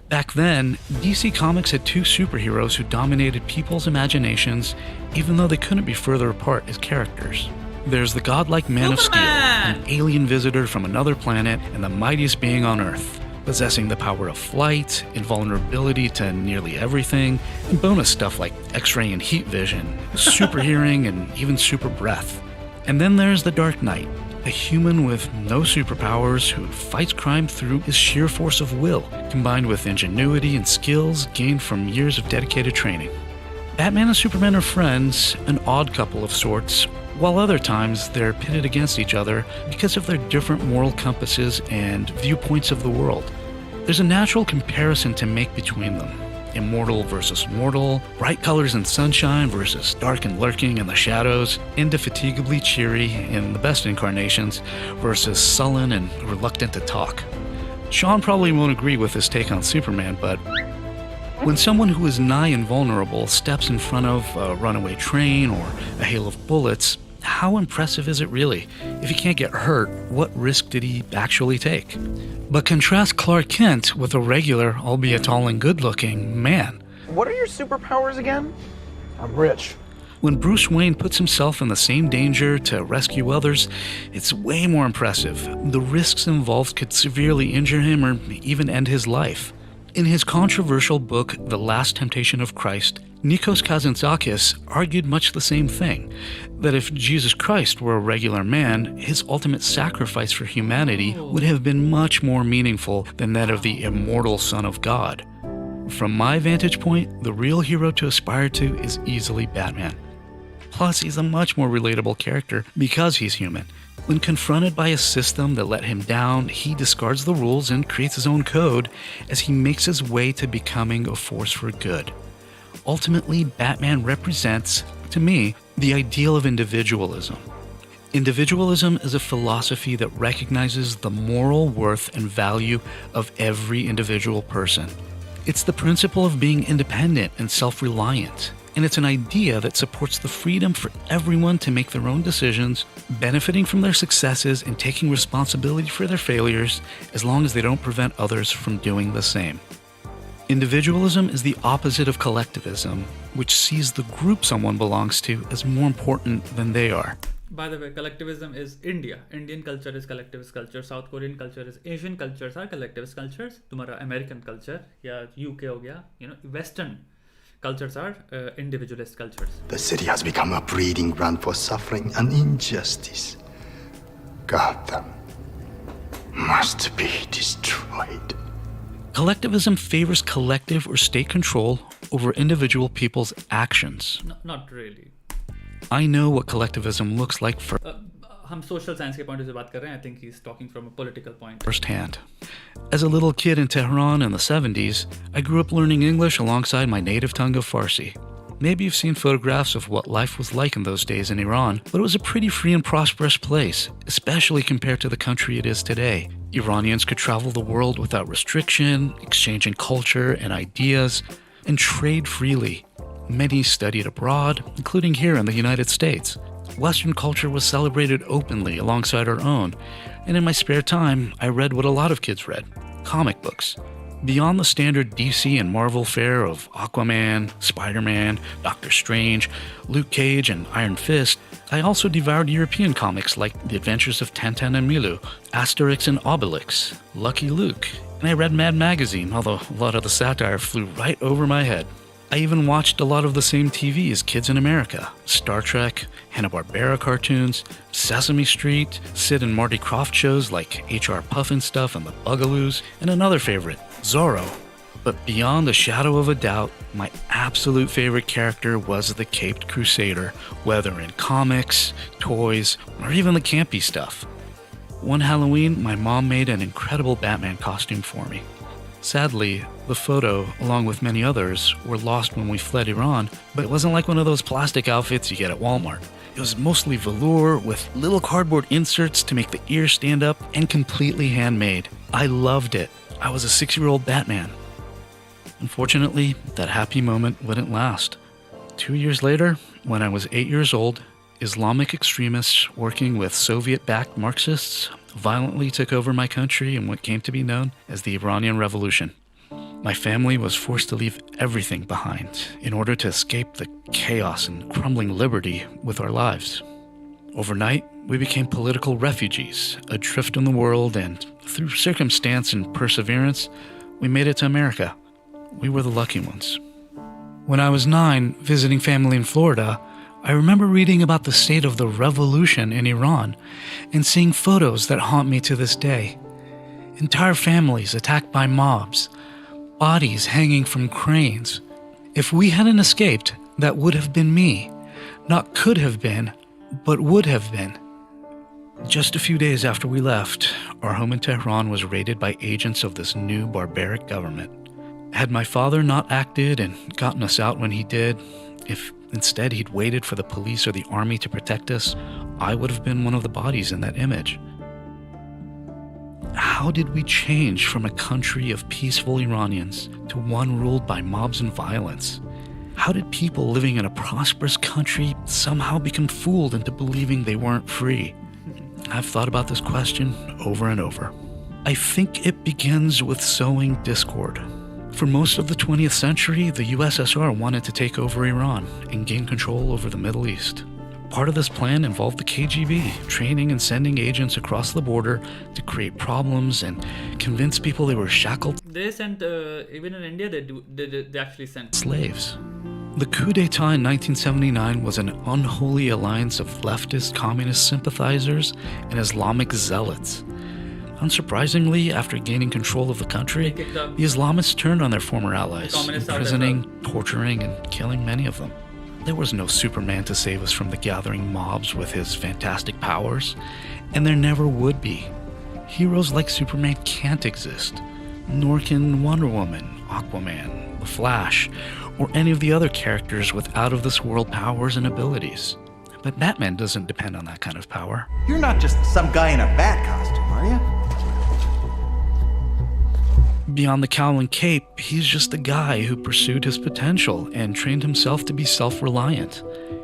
Back then, DC Comics had two superheroes who dominated people's imaginations, even though they couldn't be further apart as characters. There's the godlike Man of Steel, an alien visitor from another planet and the mightiest being on Earth, possessing the power of flight, invulnerability to nearly everything, and bonus stuff like X-ray and heat vision, super hearing, and even super breath. And then there's the Dark Knight, a human with no superpowers who fights crime through his sheer force of will, combined with ingenuity and skills gained from years of dedicated training. Batman and Superman are friends, an odd couple of sorts, while other times they're pitted against each other because of their different moral compasses and viewpoints of the world. There's a natural comparison to make between them. Immortal versus mortal, bright colors and sunshine versus dark and lurking in the shadows, indefatigably cheery in the best incarnations versus sullen and reluctant to talk. Sean probably won't agree with this take on Superman, but when someone who is nigh invulnerable steps in front of a runaway train or a hail of bullets, how impressive is it really? If he can't get hurt, what risk did he actually take? But contrast Clark Kent with a regular, albeit tall and good-looking, man. What are your superpowers again? I'm rich. When Bruce Wayne puts himself in the same danger to rescue others, it's way more impressive. The risks involved could severely injure him or even end his life. In his controversial book, The Last Temptation of Christ, Nikos Kazantzakis argued much the same thing, that if Jesus Christ were a regular man, his ultimate sacrifice for humanity would have been much more meaningful than that of the immortal Son of God. From my vantage point, the real hero to aspire to is easily Batman. Plus, he's a much more relatable character because he's human. When confronted by a system that let him down, he discards the rules and creates his own code as he makes his way to becoming a force for good. Ultimately, Batman represents, to me, the ideal of individualism. Individualism is a philosophy that recognizes the moral worth and value of every individual person. It's the principle of being independent and self-reliant. And it's an idea that supports the freedom for everyone to make their own decisions, benefiting from their successes and taking responsibility for their failures, as long as they don't prevent others from doing the same. Individualism is the opposite of collectivism, which sees the group someone belongs to as more important than they are. By the way, collectivism is India. Indian culture is collectivist culture. South Korean culture is Asian cultures are collectivist cultures. तुम्हारा American culture या UK हो गया, Western cultures are individualist cultures. The city has become a breeding ground for suffering and injustice. Gotham must be destroyed. Collectivism favors collective or state control over individual people's actions. No, not really. I know what collectivism looks like हम social science के point से बात कर रहे हैं. I think he's talking from a political point. firsthand. As a little kid in Tehran in the 70s, I grew up learning English alongside my native tongue of Farsi. Maybe you've seen photographs of what life was like in those days in Iran, but it was a pretty free and prosperous place, especially compared to the country it is today. Iranians could travel the world without restriction, exchanging culture and ideas, and trade freely. Many studied abroad, including here in the United States. Western culture was celebrated openly alongside our own, and in my spare time, I read what a lot of kids read, comic books. Beyond the standard DC and Marvel fare of Aquaman, Spider-Man, Doctor Strange, Luke Cage, and Iron Fist, I also devoured European comics like The Adventures of Tintin and Milou, Asterix and Obelix, Lucky Luke, and I read Mad Magazine, although a lot of the satire flew right over my head. I even watched a lot of the same TV as kids in America, Star Trek, Hanna-Barbera cartoons, Sesame Street, Sid and Marty Krofft shows like H.R. Pufnstuf and the Bugaloos, and another favorite, Zorro. But beyond a shadow of a doubt, my absolute favorite character was the Caped Crusader, whether in comics, toys, or even the campy stuff. One Halloween, my mom made an incredible Batman costume for me. Sadly, the photo, along with many others, were lost when we fled Iran, but it wasn't like one of those plastic outfits you get at Walmart. It was mostly velour with little cardboard inserts to make the ears stand up and completely handmade. I loved it. I was a 6-year-old Batman. Unfortunately, that happy moment wouldn't last. 2 years later, when I was 8 years old, Islamic extremists working with Soviet-backed Marxists violently took over my country in what came to be known as the Iranian Revolution. My family was forced to leave everything behind in order to escape the chaos and crumbling liberty with our lives. Overnight, we became political refugees, adrift in the world, and through circumstance and perseverance, we made it to America. We were the lucky ones. When I was 9, visiting family in Florida, I remember reading about the state of the revolution in Iran and seeing photos that haunt me to this day. Entire families attacked by mobs, bodies hanging from cranes. If we hadn't escaped, that would have been me. Not could have been, but would have been. Just a few days after we left, our home in Tehran was raided by agents of this new barbaric government. Had my father not acted and gotten us out when he did, if instead he'd waited for the police or the army to protect us, I would have been one of the bodies in that image. How did we change from a country of peaceful Iranians to one ruled by mobs and violence? How did people living in a prosperous country somehow become fooled into believing they weren't free? I've thought about this question over and over. I think it begins with sowing discord. For most of the 20th century, the USSR wanted to take over Iran and gain control over the Middle East. Part of this plan involved the KGB, training and sending agents across the border to create problems and convince people they were shackled. They sent, even in India, they actually sent slaves. The coup d'etat in 1979 was an unholy alliance of leftist communist sympathizers and Islamic zealots. Unsurprisingly, after gaining control of the country, the Islamists turned on their former allies, imprisoning, torturing, and killing many of them. There was no Superman to save us from the gathering mobs with his fantastic powers, and there never would be. Heroes like Superman can't exist, nor can Wonder Woman, Aquaman, The Flash, or any of the other characters with out-of-this-world powers and abilities. But Batman doesn't depend on that kind of power. You're not just some guy in a bat costume, are you? Beyond the cowl and cape, he's just a guy who pursued his potential and trained himself to be self-reliant.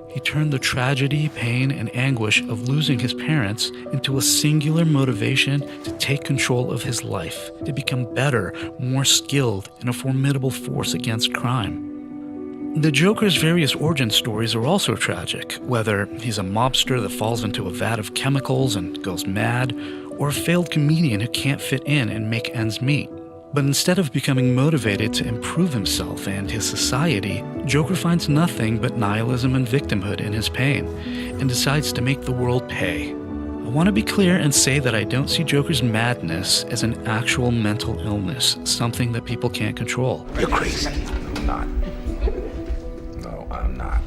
He turned the tragedy, pain, and anguish of losing his parents into a singular motivation to take control of his life, to become better, more skilled, and a formidable force against crime. The Joker's various origin stories are also tragic, whether he's a mobster that falls into a vat of chemicals and goes mad, or a failed comedian who can't fit in and make ends meet. But instead of becoming motivated to improve himself and his society, Joker finds nothing but nihilism and victimhood in his pain, and decides to make the world pay. I want to be clear and say that I don't see Joker's madness as an actual mental illness, something that people can't control. You're crazy. I'm not. No, I'm not.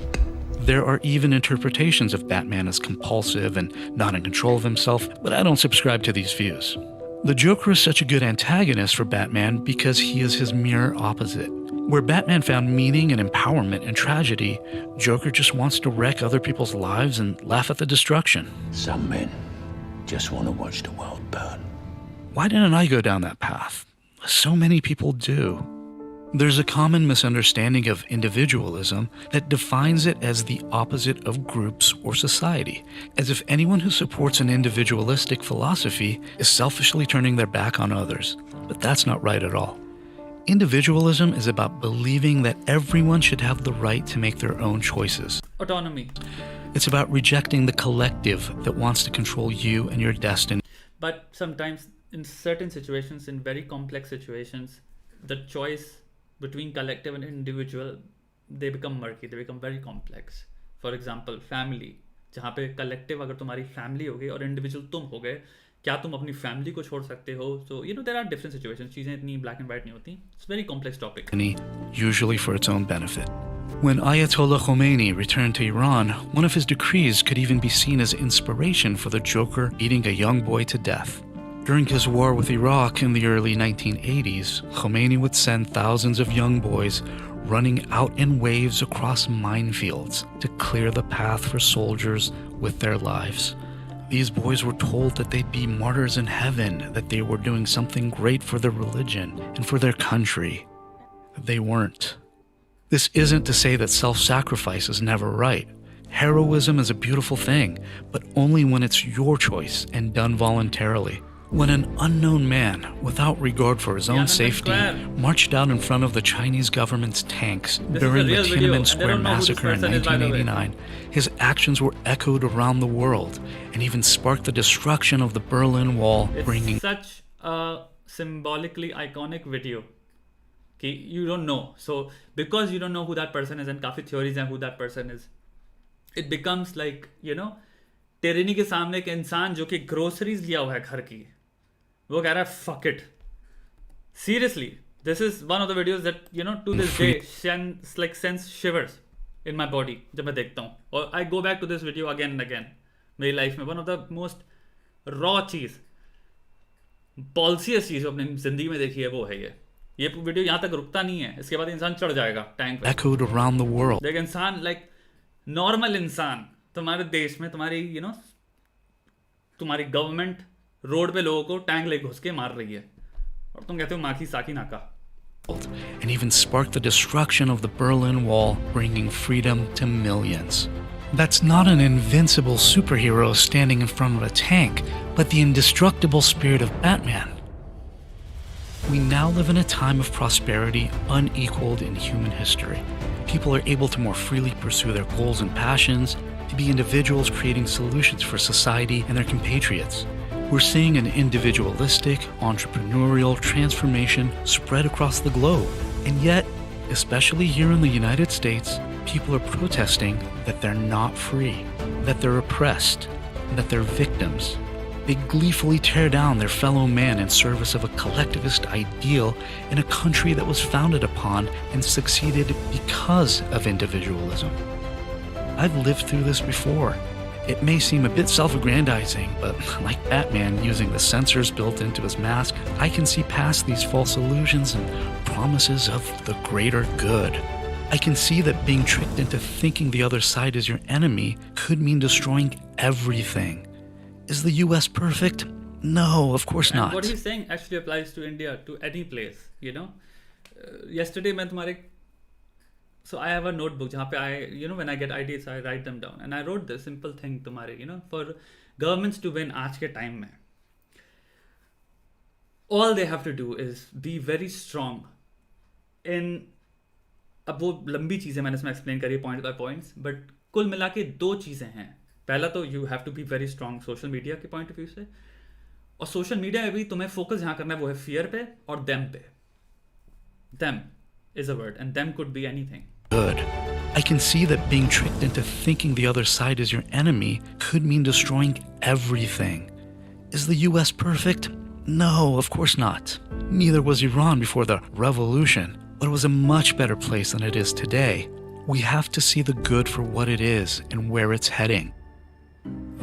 There are even interpretations of Batman as compulsive and not in control of himself, but I don't subscribe to these views. The Joker is such a good antagonist for Batman because he is his mirror opposite. Where Batman found meaning and empowerment in tragedy, Joker just wants to wreck other people's lives and laugh at the destruction. Some men just want to watch the world burn. Why didn't I go down that path? So many people do. There's a common misunderstanding of individualism that defines it as the opposite of groups or society, as if anyone who supports an individualistic philosophy is selfishly turning their back on others. But that's not right at all. Individualism is about believing that everyone should have the right to make their own choices. Autonomy. It's about rejecting the collective that wants to control you and your destiny. But sometimes in certain situations, in very complex situations, the choice between collective and individual, they become murky, they become very complex. For example, family, जहाँ पे collective अगर तुम्हारी family हो गई और individual तुम हो गए, क्या तुम अपनी family को छोड़ सकते हो? So there are different situations. चीजें इतनी black and white नहीं होती. It's a very complex topic. Usually for its own benefit. When Ayatollah Khomeini returned to Iran, one of his decrees could even be seen as inspiration for the Joker beating a young boy to death. During his war with Iraq in the early 1980s, Khomeini would send thousands of young boys running out in waves across minefields to clear the path for soldiers with their lives. These boys were told that they'd be martyrs in heaven, that they were doing something great for their religion and for their country. They weren't. This isn't to say that self-sacrifice is never right. Heroism is a beautiful thing, but only when it's your choice and done voluntarily. When an unknown man, without regard for his own safety, marched out in front of the Chinese government's tanks during the Tiananmen Square massacre in 1989, his actions were echoed around the world and even sparked the destruction of the Berlin Wall, bringing... It's such a symbolically iconic video. Okay, you don't know. So, because you don't know who that person is and काफी theories हैं who that person is, it becomes like, tyranny के सामने एक इंसान जो कि groceries लिया हुआ है घर की, वो कह रहा है fuck it. Seriously, this is one of the videos that to this day sends shivers in my body जब मैं देखता हूँ. और I go back to this video again and again. मेरी life में one of the most raw चीज, policyous चीज जो अपनी जिंदगी में देखी है वो है ये वीडियो यहाँ तक रुकता नहीं है. इसके बाद इंसान चढ़ जाएगा टैंक पे. Echoed around the world. देख इंसान like normal इंसान तुम्हारे देश में तुम्हारी तुम्हारी गवर्नमेंट रोड पे लोगों को टैंक ले घुस के मार रही है और तुम कहते हो माखी साकी नाका. And even sparked the destruction of the Berlin Wall, bringing freedom to millions. That's not an invincible superhero standing in front of a tank, but the indestructible spirit of Batman. We now live in a time of prosperity unequaled in human history. People are able to more freely pursue their goals and passions, to be individuals creating solutions for society and their compatriots. We're seeing an individualistic, entrepreneurial transformation spread across the globe. And yet, especially here in the United States, people are protesting that they're not free, that they're oppressed, and that they're victims. They gleefully tear down their fellow man in service of a collectivist ideal in a country that was founded upon and succeeded because of individualism. I've lived through this before. It may seem a bit self-aggrandizing, but like Batman using the sensors built into his mask, I can see past these false illusions and promises of the greater good. I can see that being tricked into thinking the other side is your enemy could mean destroying everything. Is the US perfect? No, of course not. And what he's saying actually applies to India, to any place, yesterday so I have a notebook जहाँ पे when I get ideas I write them down, and I wrote this simple thing तुम्हारे for governments to win आज के time में, all they have to do is be very strong in, अब वो लंबी चीज़ें मैंने इसमें explain करी point by points, but कुल मिला के दो चीज़ें हैं. पहला तो you have to be very strong social media के point of view से, और social media में भी तुम्हें focus यहाँ करना है वो है fear पे और them पे. Them is a word, and them could be anything. Good. I can see that being tricked into thinking the other side is your enemy could mean destroying everything. Is the US perfect? No, of course not. Neither was Iran before the revolution, but it was a much better place than it is today. We have to see the good for what it is and where it's heading.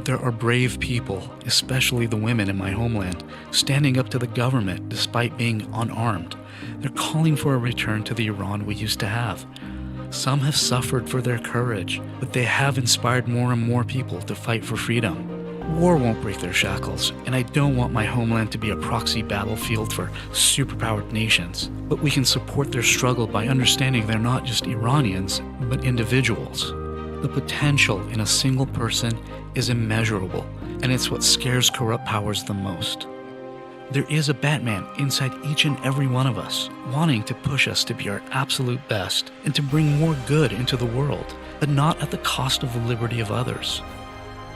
There are brave people, especially the women in my homeland, standing up to the government despite being unarmed. They're calling for a return to the Iran we used to have. Some have suffered for their courage, but they have inspired more and more people to fight for freedom. War won't break their shackles, and I don't want my homeland to be a proxy battlefield for superpowered nations. But we can support their struggle by understanding they're not just Iranians, but individuals. The potential in a single person is immeasurable, and it's what scares corrupt powers the most. There is a Batman inside each and every one of us, wanting to push us to be our absolute best and to bring more good into the world, but not at the cost of the liberty of others.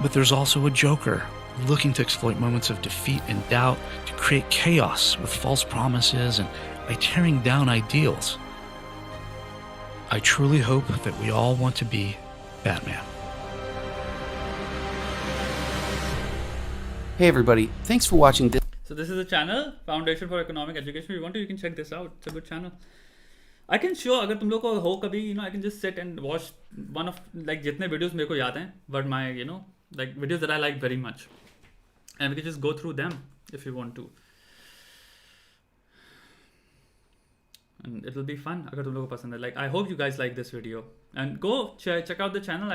But there's also a Joker, looking to exploit moments of defeat and doubt to create chaos with false promises and by tearing down ideals. I truly hope that we all want to be Batman. Hey everybody, thanks for watching this. So this is a channel, Foundation for Economic Education. If you want to, you can check this out. It's a good channel. I can show, अगर तुम लोग को हो कभी, I can just sit and watch one of like जितने videos मेरे को याद हैं, but my like videos that I like very much, and we can just go through them if you want to, and it will be fun अगर तुम लोग को पसंद है. Like I hope you guys like this video and go check out the channel.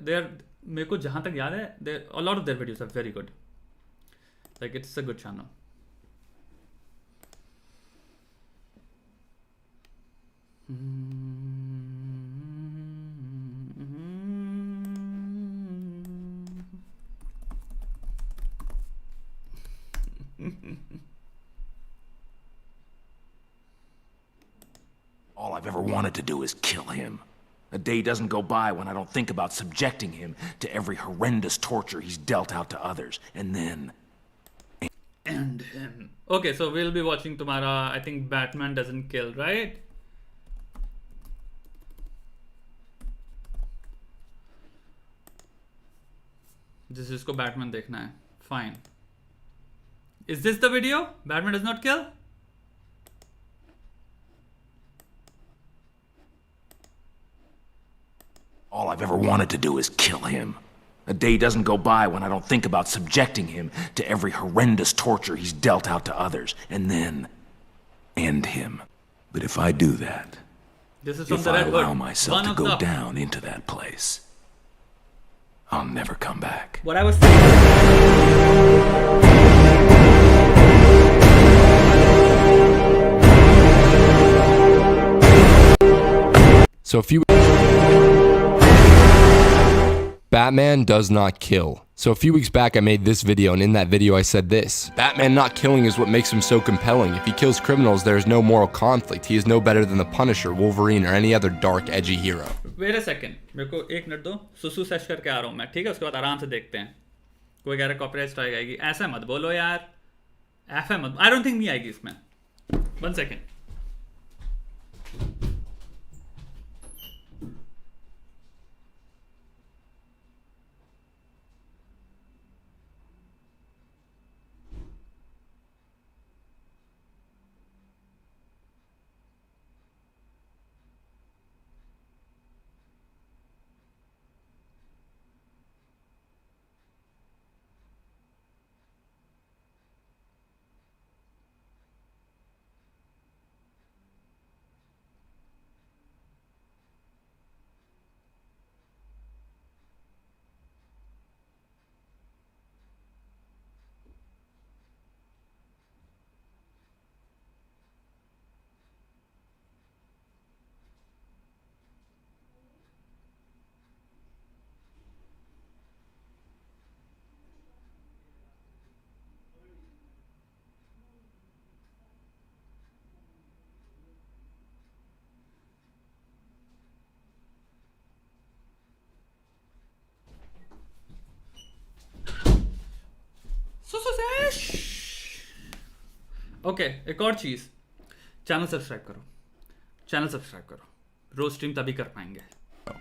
There मेरे को जहाँ तक याद है, there a lot of their videos are very good. Like it's a good channel. All I've ever wanted to do is kill him. A day doesn't go by when I don't think about subjecting him to every horrendous torture he's dealt out to others, and then... And him. Okay, so we'll be watching tomorrow. I think Batman doesn't kill, right? जिसको Batman देखना है. Fine. Is this the video? Batman does not kill? All I've ever wanted to do is kill him. A day doesn't go by when I don't think about subjecting him to every horrendous torture he's dealt out to others, and then end him. But if I do that, This is from if the I Red allow Hood. myself One to of go the down into that place, I'll never come back. what I was saying. So if you... Batman does not kill. So a few weeks back I made this video, and in that video I said this: Batman not killing is what makes him so compelling. If he kills criminals, there is no moral conflict. He is no better than the Punisher, Wolverine, or any other dark, edgy hero. Wait a second. मेरे को एक minute दो. सुसु sash करके आ रहा हूँ मैं. ठीक है, उसके बाद आराम से देखते हैं. कोई कह रहा है कॉपीराइट स्ट्राइक आएगी. ऐसा मत बोलो यार. ऐसा मत. I don't think नहीं आएगी इसमें. 1 second. ओके एक और चीज़, चैनल सब्सक्राइब करो. चैनल सब्सक्राइब करो. रोज स्ट्रीम तभी कर पाएंगे.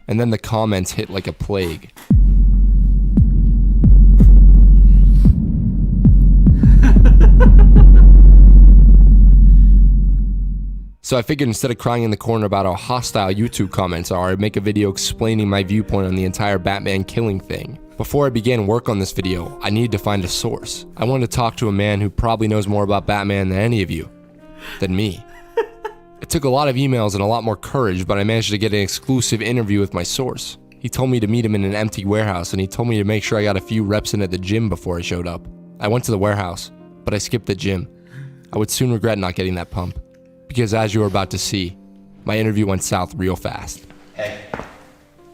And then the comments hit like a plague. So I figured instead of crying in the corner about how hostile YouTube comments are, I'd make a video explaining my viewpoint on the entire Batman killing thing. Before I began work on this video, I needed to find a source. I wanted to talk to a man who probably knows more about Batman than any of you. Than me. It took a lot of emails and a lot more courage, but I managed to get an exclusive interview with my source. He told me to meet him in an empty warehouse, and he told me to make sure I got a few reps in at the gym before I showed up. I went to the warehouse, but I skipped the gym. I would soon regret not getting that pump. Because as you are about to see, my interview went south real fast. Hey,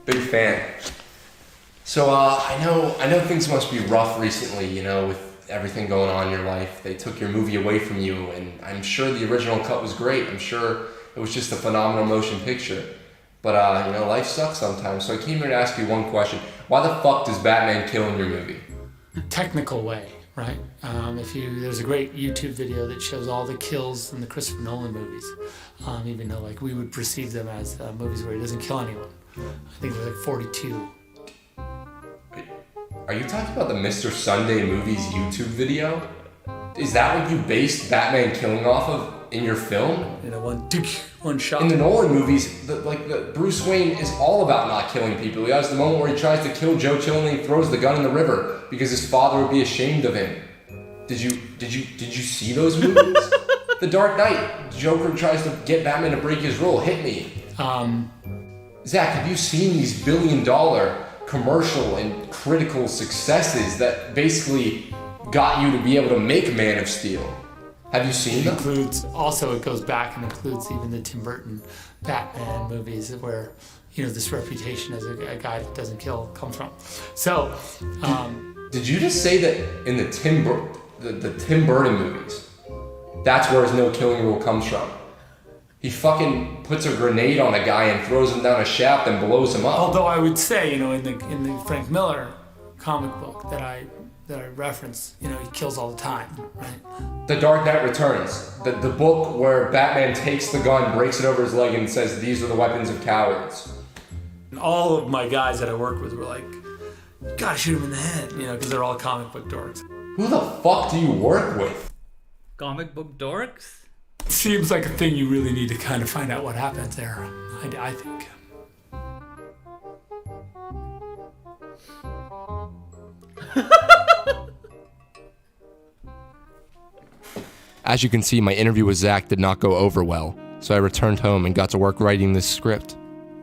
big fan. So I know things must be rough recently, you know, with everything going on in your life. They took your movie away from you, and I'm sure the original cut was great. I'm sure it was just a phenomenal motion picture. But you know, life sucks sometimes. So I came here to ask you one question. Why the fuck does Batman kill in your movie? Technical way, right? There's a great YouTube video that shows all the kills in the Christopher Nolan movies, even though like we would perceive them as movies where he doesn't kill anyone. I think there's like 42. Are you talking about the Mr. Sunday Movies YouTube video? Is that what you based Batman killing off of in your film? You know, one shot. In the Nolan movies, the Bruce Wayne is all about not killing people. He has the moment where he tries to kill Joe Chill and he throws the gun in the river because his father would be ashamed of him. Did you see those movies? The Dark Knight, Joker tries to get Batman to break his rule. Hit me. Zach, have you seen these billion-dollar commercial and critical successes that basically got you to be able to make Man of Steel? Have you seen them? It goes back and includes even the Tim Burton Batman movies where, you know, this reputation as a guy that doesn't kill comes from. So, did you just say that in the Tim Burton movies, that's where his no killing rule comes from? He fucking puts a grenade on a guy and throws him down a shaft and blows him up. Although I would say, you know, in the Frank Miller comic book that I reference, you know, he kills all the time, right? The Dark Knight Returns, the book where Batman takes the gun, breaks it over his leg, and says, "These are the weapons of cowards." And all of my guys that I worked with were like, "You gotta shoot him in the head," you know, because they're all comic book dorks. Who the fuck do you work with? Comic book dorks? Seems like a thing you really need to kind of find out what happens there, I think. As you can see, my interview with Zach did not go over well, so I returned home and got to work writing this script.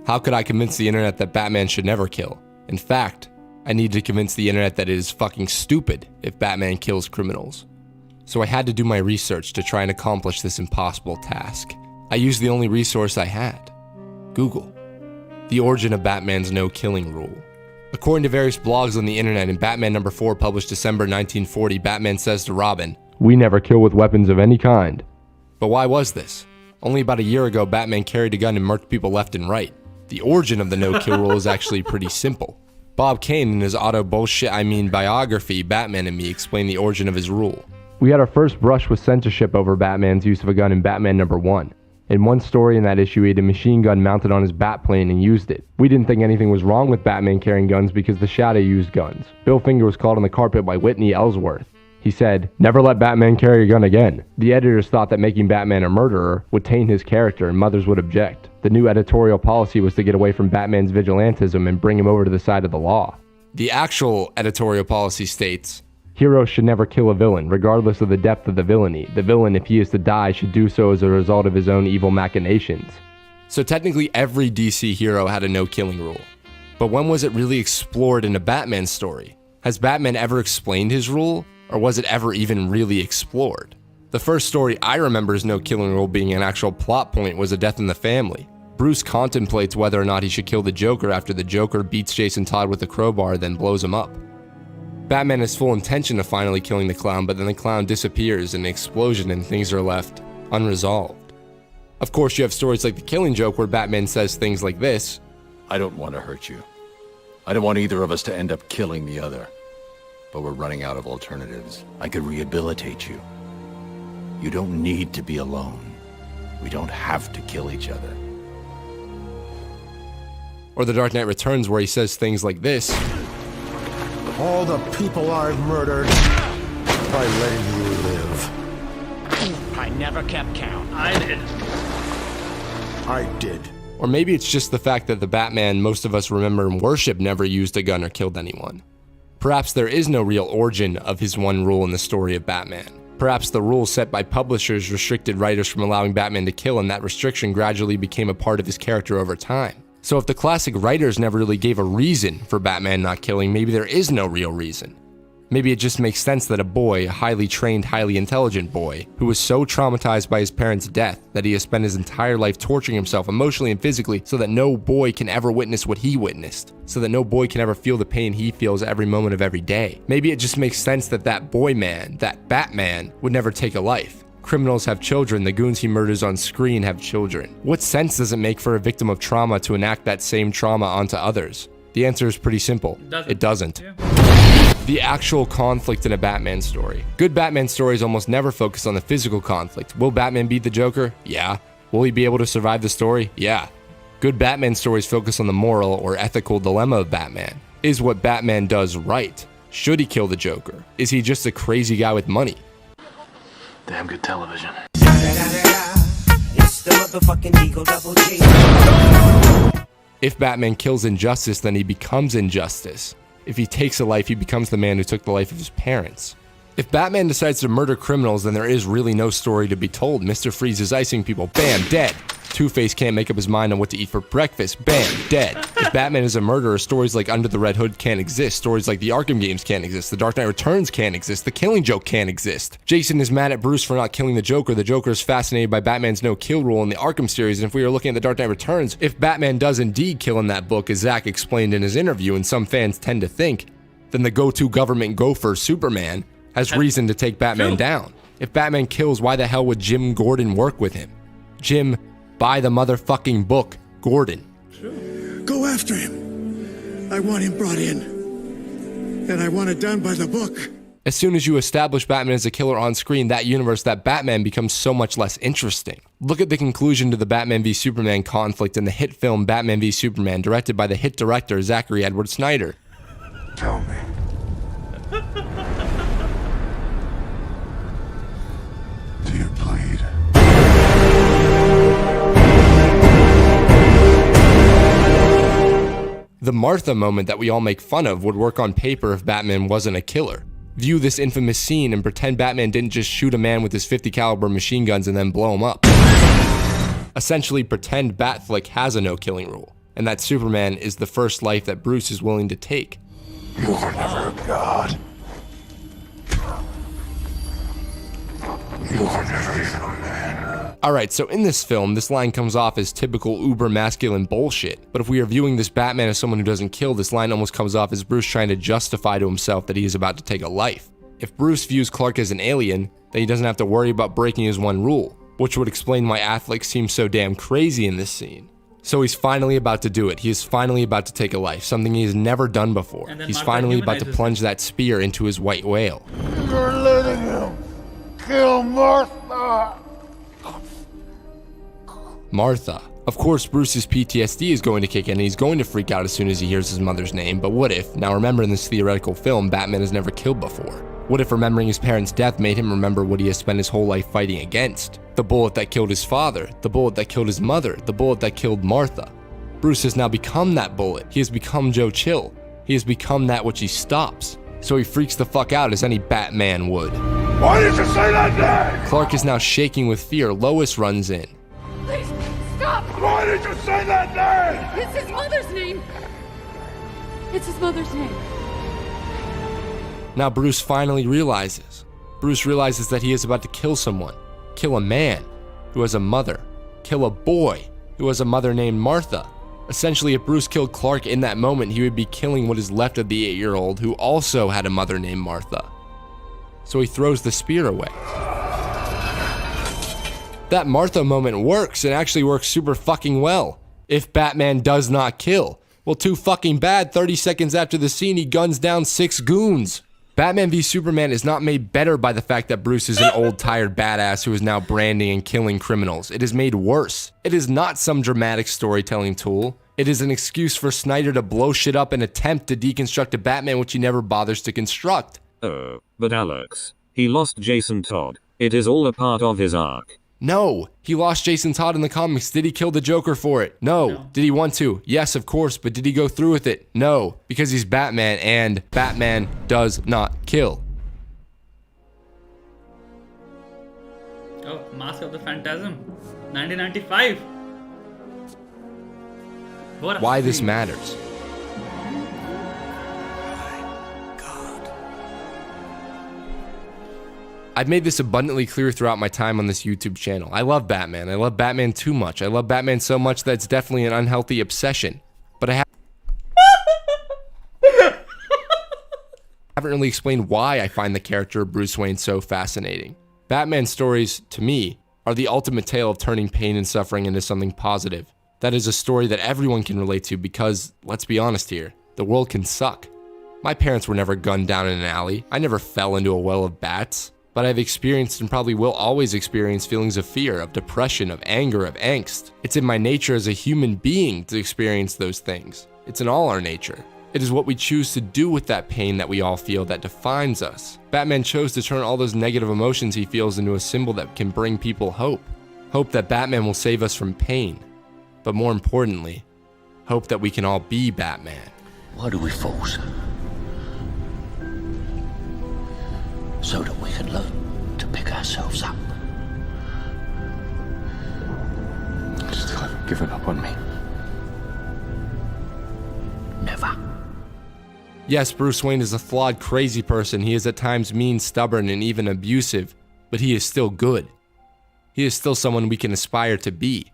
How could I convince the internet that Batman should never kill? In fact, I needed to convince the internet that it is fucking stupid if Batman kills criminals. So I had to do my research to try and accomplish this impossible task. I used the only resource I had, Google. The origin of Batman's no-killing rule. According to various blogs on the internet, in Batman number 4 published December 1940, Batman says to Robin, "We never kill with weapons of any kind." But why was this? Only about a year ago, Batman carried a gun and murked people left and right. The origin of the no-kill rule is actually pretty simple. Bob Kane, in his biography, Batman and Me, explained the origin of his rule. We had our first brush with censorship over Batman's use of a gun in Batman number 1. In one story in that issue, he had a machine gun mounted on his Batplane and used it. We didn't think anything was wrong with Batman carrying guns because the Shadow used guns. Bill Finger was called on the carpet by Whitney Ellsworth. He said, "Never let Batman carry a gun again." The editors thought that making Batman a murderer would taint his character and mothers would object. The new editorial policy was to get away from Batman's vigilantism and bring him over to the side of the law. The actual editorial policy states, "Heroes should never kill a villain, regardless of the depth of the villainy. The villain, if he is to die, should do so as a result of his own evil machinations." So technically every DC hero had a no-killing rule. But when was it really explored in a Batman story? Has Batman ever explained his rule? Or was it ever even really explored? The first story I remember as no-killing rule being an actual plot point was A Death in the Family. Bruce contemplates whether or not he should kill the Joker after the Joker beats Jason Todd with a crowbar, then blows him up. Batman has full intention of finally killing the clown, but then the clown disappears in an explosion and things are left unresolved. Of course, you have stories like The Killing Joke where Batman says things like this, "I don't want to hurt you. I don't want either of us to end up killing the other. But we're running out of alternatives. I could rehabilitate you. You don't need to be alone. We don't have to kill each other." Or The Dark Knight Returns, where he says things like this. All the people I've murdered by letting you live. I never kept count. I did. I did. Or maybe it's just the fact that the Batman most of us remember and worship never used a gun or killed anyone. Perhaps there is no real origin of his one rule in the story of Batman. Perhaps the rules set by publishers restricted writers from allowing Batman to kill, and that restriction gradually became a part of his character over time. So if the classic writers never really gave a reason for Batman not killing, maybe there is no real reason. Maybe it just makes sense that a boy, a highly trained, highly intelligent boy, who was so traumatized by his parents' death that he has spent his entire life torturing himself emotionally and physically so that no boy can ever witness what he witnessed, so that no boy can ever feel the pain he feels every moment of every day. Maybe it just makes sense that that boy man, that Batman, would never take a life. Criminals have children, the goons he murders on screen have children. What sense does it make for a victim of trauma to enact that same trauma onto others? The answer is pretty simple. It doesn't. Yeah. The actual conflict in a Batman story. Good Batman stories almost never focus on the physical conflict. Will Batman beat the Joker? Yeah. Will he be able to survive the story? Yeah. Good Batman stories focus on the moral or ethical dilemma of Batman. Is what Batman does right? Should he kill the Joker? Is he just a crazy guy with money? Damn good television. It's the motherfucking Eagle Double G. If Batman kills injustice, then he becomes injustice. If he takes a life, he becomes the man who took the life of his parents. If Batman decides to murder criminals, then there is really no story to be told. Mr. Freeze is icing people. Bam, dead. Two-Face can't make up his mind on what to eat for breakfast. Bam, dead. If Batman is a murderer, stories like Under the Red Hood can't exist. Stories like the Arkham games can't exist. The Dark Knight Returns can't exist. The Killing Joke can't exist. Jason is mad at Bruce for not killing the Joker. The Joker is fascinated by Batman's no-kill rule in the Arkham series. And if we are looking at the Dark Knight Returns, if Batman does indeed kill in that book, as Zack explained in his interview, and some fans tend to think, then the go-to government gopher, Superman, has reason to take Batman down. If Batman kills, why the hell would Jim Gordon work with him? Jim, buy the motherfucking book, Gordon. Go after him. I want him brought in. And I want it done by the book. As soon as you establish Batman as a killer on screen, that universe, that Batman, becomes so much less interesting. Look at the conclusion to the Batman v Superman conflict in the hit film Batman v Superman, directed by the hit director Zachary Edward Snyder. Tell me. Do you bleed? The Martha moment that we all make fun of would work on paper if Batman wasn't a killer. View this infamous scene and pretend Batman didn't just shoot a man with his 50 caliber machine guns and then blow him up. Essentially pretend Batflick has a no-killing rule, and that Superman is the first life that Bruce is willing to take. You were never a god. You were never even a man. Alright, so in this film, this line comes off as typical uber-masculine bullshit, but if we are viewing this Batman as someone who doesn't kill, this line almost comes off as Bruce trying to justify to himself that he is about to take a life. If Bruce views Clark as an alien, then he doesn't have to worry about breaking his one rule, which would explain why Affleck seems so damn crazy in this scene. So he's finally about to do it. He is finally about to take a life, something he has never done before. He's finally about to plunge that spear into his white whale. You're letting him kill Martha. Martha. Of course, Bruce's PTSD is going to kick in and he's going to freak out as soon as he hears his mother's name, but what if, now remember in this theoretical film, Batman has never killed before? What if remembering his parents' death made him remember what he has spent his whole life fighting against? The bullet that killed his father, the bullet that killed his mother, the bullet that killed Martha. Bruce has now become that bullet. He has become Joe Chill. He has become that which he stops. So he freaks the fuck out as any Batman would. Why did you say that name? Clark is now shaking with fear. Lois runs in. Please, stop! Why did you say that name? It's his mother's name! It's his mother's name. Now Bruce finally realizes. Bruce realizes that he is about to kill someone. Kill a man who has a mother. Kill a boy who has a mother named Martha. Essentially, if Bruce killed Clark in that moment, he would be killing what is left of the 8-year-old who also had a mother named Martha. So he throws the spear away. That Martha moment works, and actually works super fucking well. If Batman does not kill. Well, too fucking bad, 30 seconds after the scene, he guns down 6 goons. Batman v Superman is not made better by the fact that Bruce is an old, tired badass who is now branding and killing criminals. It is made worse. It is not some dramatic storytelling tool. It is an excuse for Snyder to blow shit up and attempt to deconstruct a Batman which he never bothers to construct. Oh, but Alex, he lost Jason Todd. It is all a part of his arc. No, he lost Jason Todd in the comics. Did he kill the Joker for it? No. Did he want to? Yes, of course, but did he go through with it? No, because he's Batman and Batman does not kill. Oh, Mask of the Phantasm, 1995. Why this matters. I've made this abundantly clear throughout my time on this YouTube channel. I love Batman. I love Batman too much. I love Batman so much that it's definitely an unhealthy obsession. But I haven't really explained why I find the character of Bruce Wayne so fascinating. Batman stories, to me, are the ultimate tale of turning pain and suffering into something positive. That is a story that everyone can relate to because, let's be honest here, the world can suck. My parents were never gunned down in an alley. I never fell into a well of bats. But I've experienced and probably will always experience feelings of fear, of depression, of anger, of angst. It's in my nature as a human being to experience those things. It's in all our nature. It is what we choose to do with that pain that we all feel that defines us. Batman chose to turn all those negative emotions he feels into a symbol that can bring people hope. Hope that Batman will save us from pain. But more importantly, hope that we can all be Batman. Why do we fall, sir? So that we can learn to pick ourselves up. Still haven't given up on me. Never. Yes, Bruce Wayne is a flawed, crazy person. He is at times mean, stubborn, and even abusive, but he is still good. He is still someone we can aspire to be.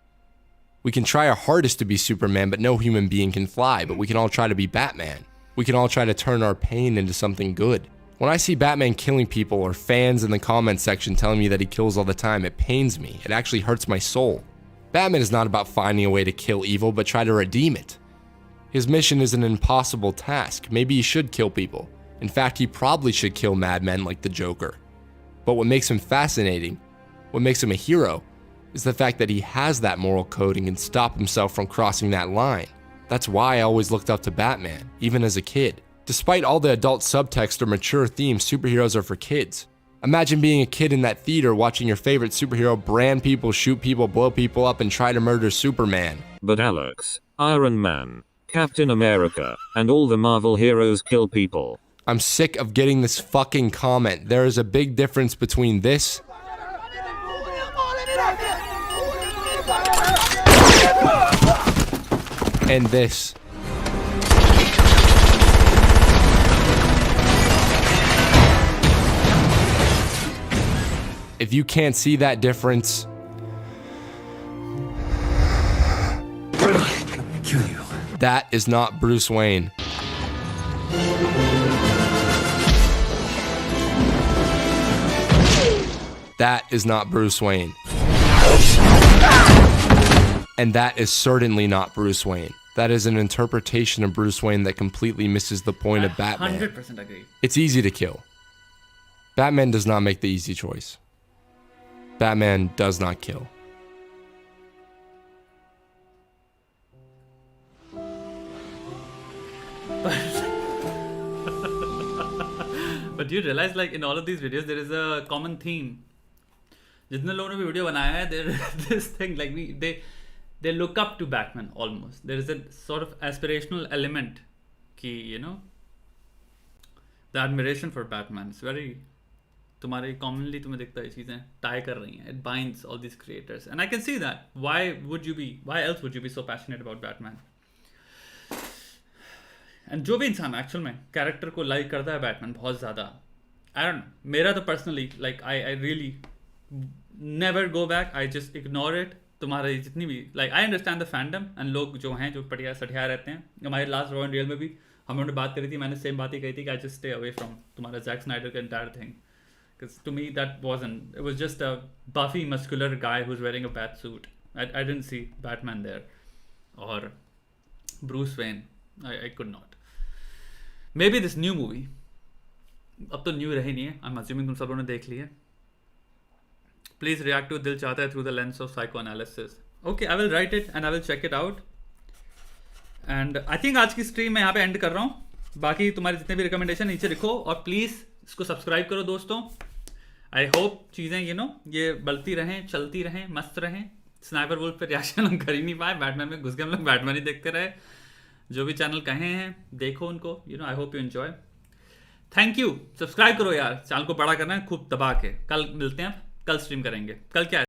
We can try our hardest to be Superman, but no human being can fly, but we can all try to be Batman. We can all try to turn our pain into something good. When I see Batman killing people or fans in the comment section telling me that he kills all the time, it pains me. It actually hurts my soul. Batman is not about finding a way to kill evil, but try to redeem it. His mission is an impossible task. Maybe he should kill people. In fact, he probably should kill madmen like the Joker. But what makes him fascinating, what makes him a hero, is the fact that he has that moral code and can stop himself from crossing that line. That's why I always looked up to Batman, even as a kid. Despite all the adult subtext or mature themes, superheroes are for kids. Imagine being a kid in that theater watching your favorite superhero brand people, shoot people, blow people up, and try to murder Superman. But Alex, Iron Man, Captain America, and all the Marvel heroes kill people. I'm sick of getting this fucking comment. There is a big difference between this and this. If you can't see that difference, Kill you. That is not Bruce Wayne. That is not Bruce Wayne. And that is certainly not Bruce Wayne. That is an interpretation of Bruce Wayne that completely misses the point of Batman. 100% agree. It's easy to kill. Batman does not make the easy choice. Batman does not kill. But do you realize, like, in all of these videos, there is a common theme. जितने लोगों ने भी video बनाया है, there is this thing, like, they look up to Batman almost. There is a sort of aspirational element, ki, you know, the admiration for Batman. It's very, तुम्हारे commonly तुम्हें दिखता है ये चीजें tie कर रही हैं. It binds all these creators, and I can see that. Why else would you be so passionate about Batman? And जो भी इंसान एक्चुअल में कैरेक्टर को लाइक करता है बैटमैन बहुत ज़्यादा, आई डोंट नो, मेरा तो personally like I really never go back, I just ignore it. तुम्हारे जितनी भी like I understand the fandom and लोग जो हैं जो पटिया सठिया रहते हैं. हमारे लास्ट रॉ एंड रियल में भी हम लोगों ने बात करी थी, मैंने सेम बात ही कही थी कि I just stay away from तुम्हारा जैक स्नाइडर का entire thing, because to me that wasn't, it was just a buffy muscular guy who is wearing a bat suit. I didn't see Batman there और Bruce Wayne. I could not. Maybe this new movie, अब तो new रही नहीं है, I'm assuming तुम सब लोगों ने देख ली है. Please react to दिल चाहता है through the lens of psychoanalysis. Okay, I will write it and I will check it out. And I think आज की स्ट्रीम मैं यहाँ पे एंड कर रहा हूँ. बाकी तुम्हारे जितने भी रिकमेंडेशन नीचे लिखो और प्लीज़ इसको सब्सक्राइब करो दोस्तों. आई होप चीज़ें ये बढ़ती रहें, चलती रहें, मस्त रहें. स्नाइपर वुल्फ पे रिएक्शन हम कर ही नहीं पाए. बैटमैन में घुस के हम लोग बैटमैन ही देखते रहे. जो भी चैनल कहे हैं देखो उनको. I hope you enjoy. Thank you. Subscribe करो यार, चैनल को बड़ा करना है खूब दबा के. कल मिलते हैं, कल स्ट्रीम करेंगे. कल क्या है?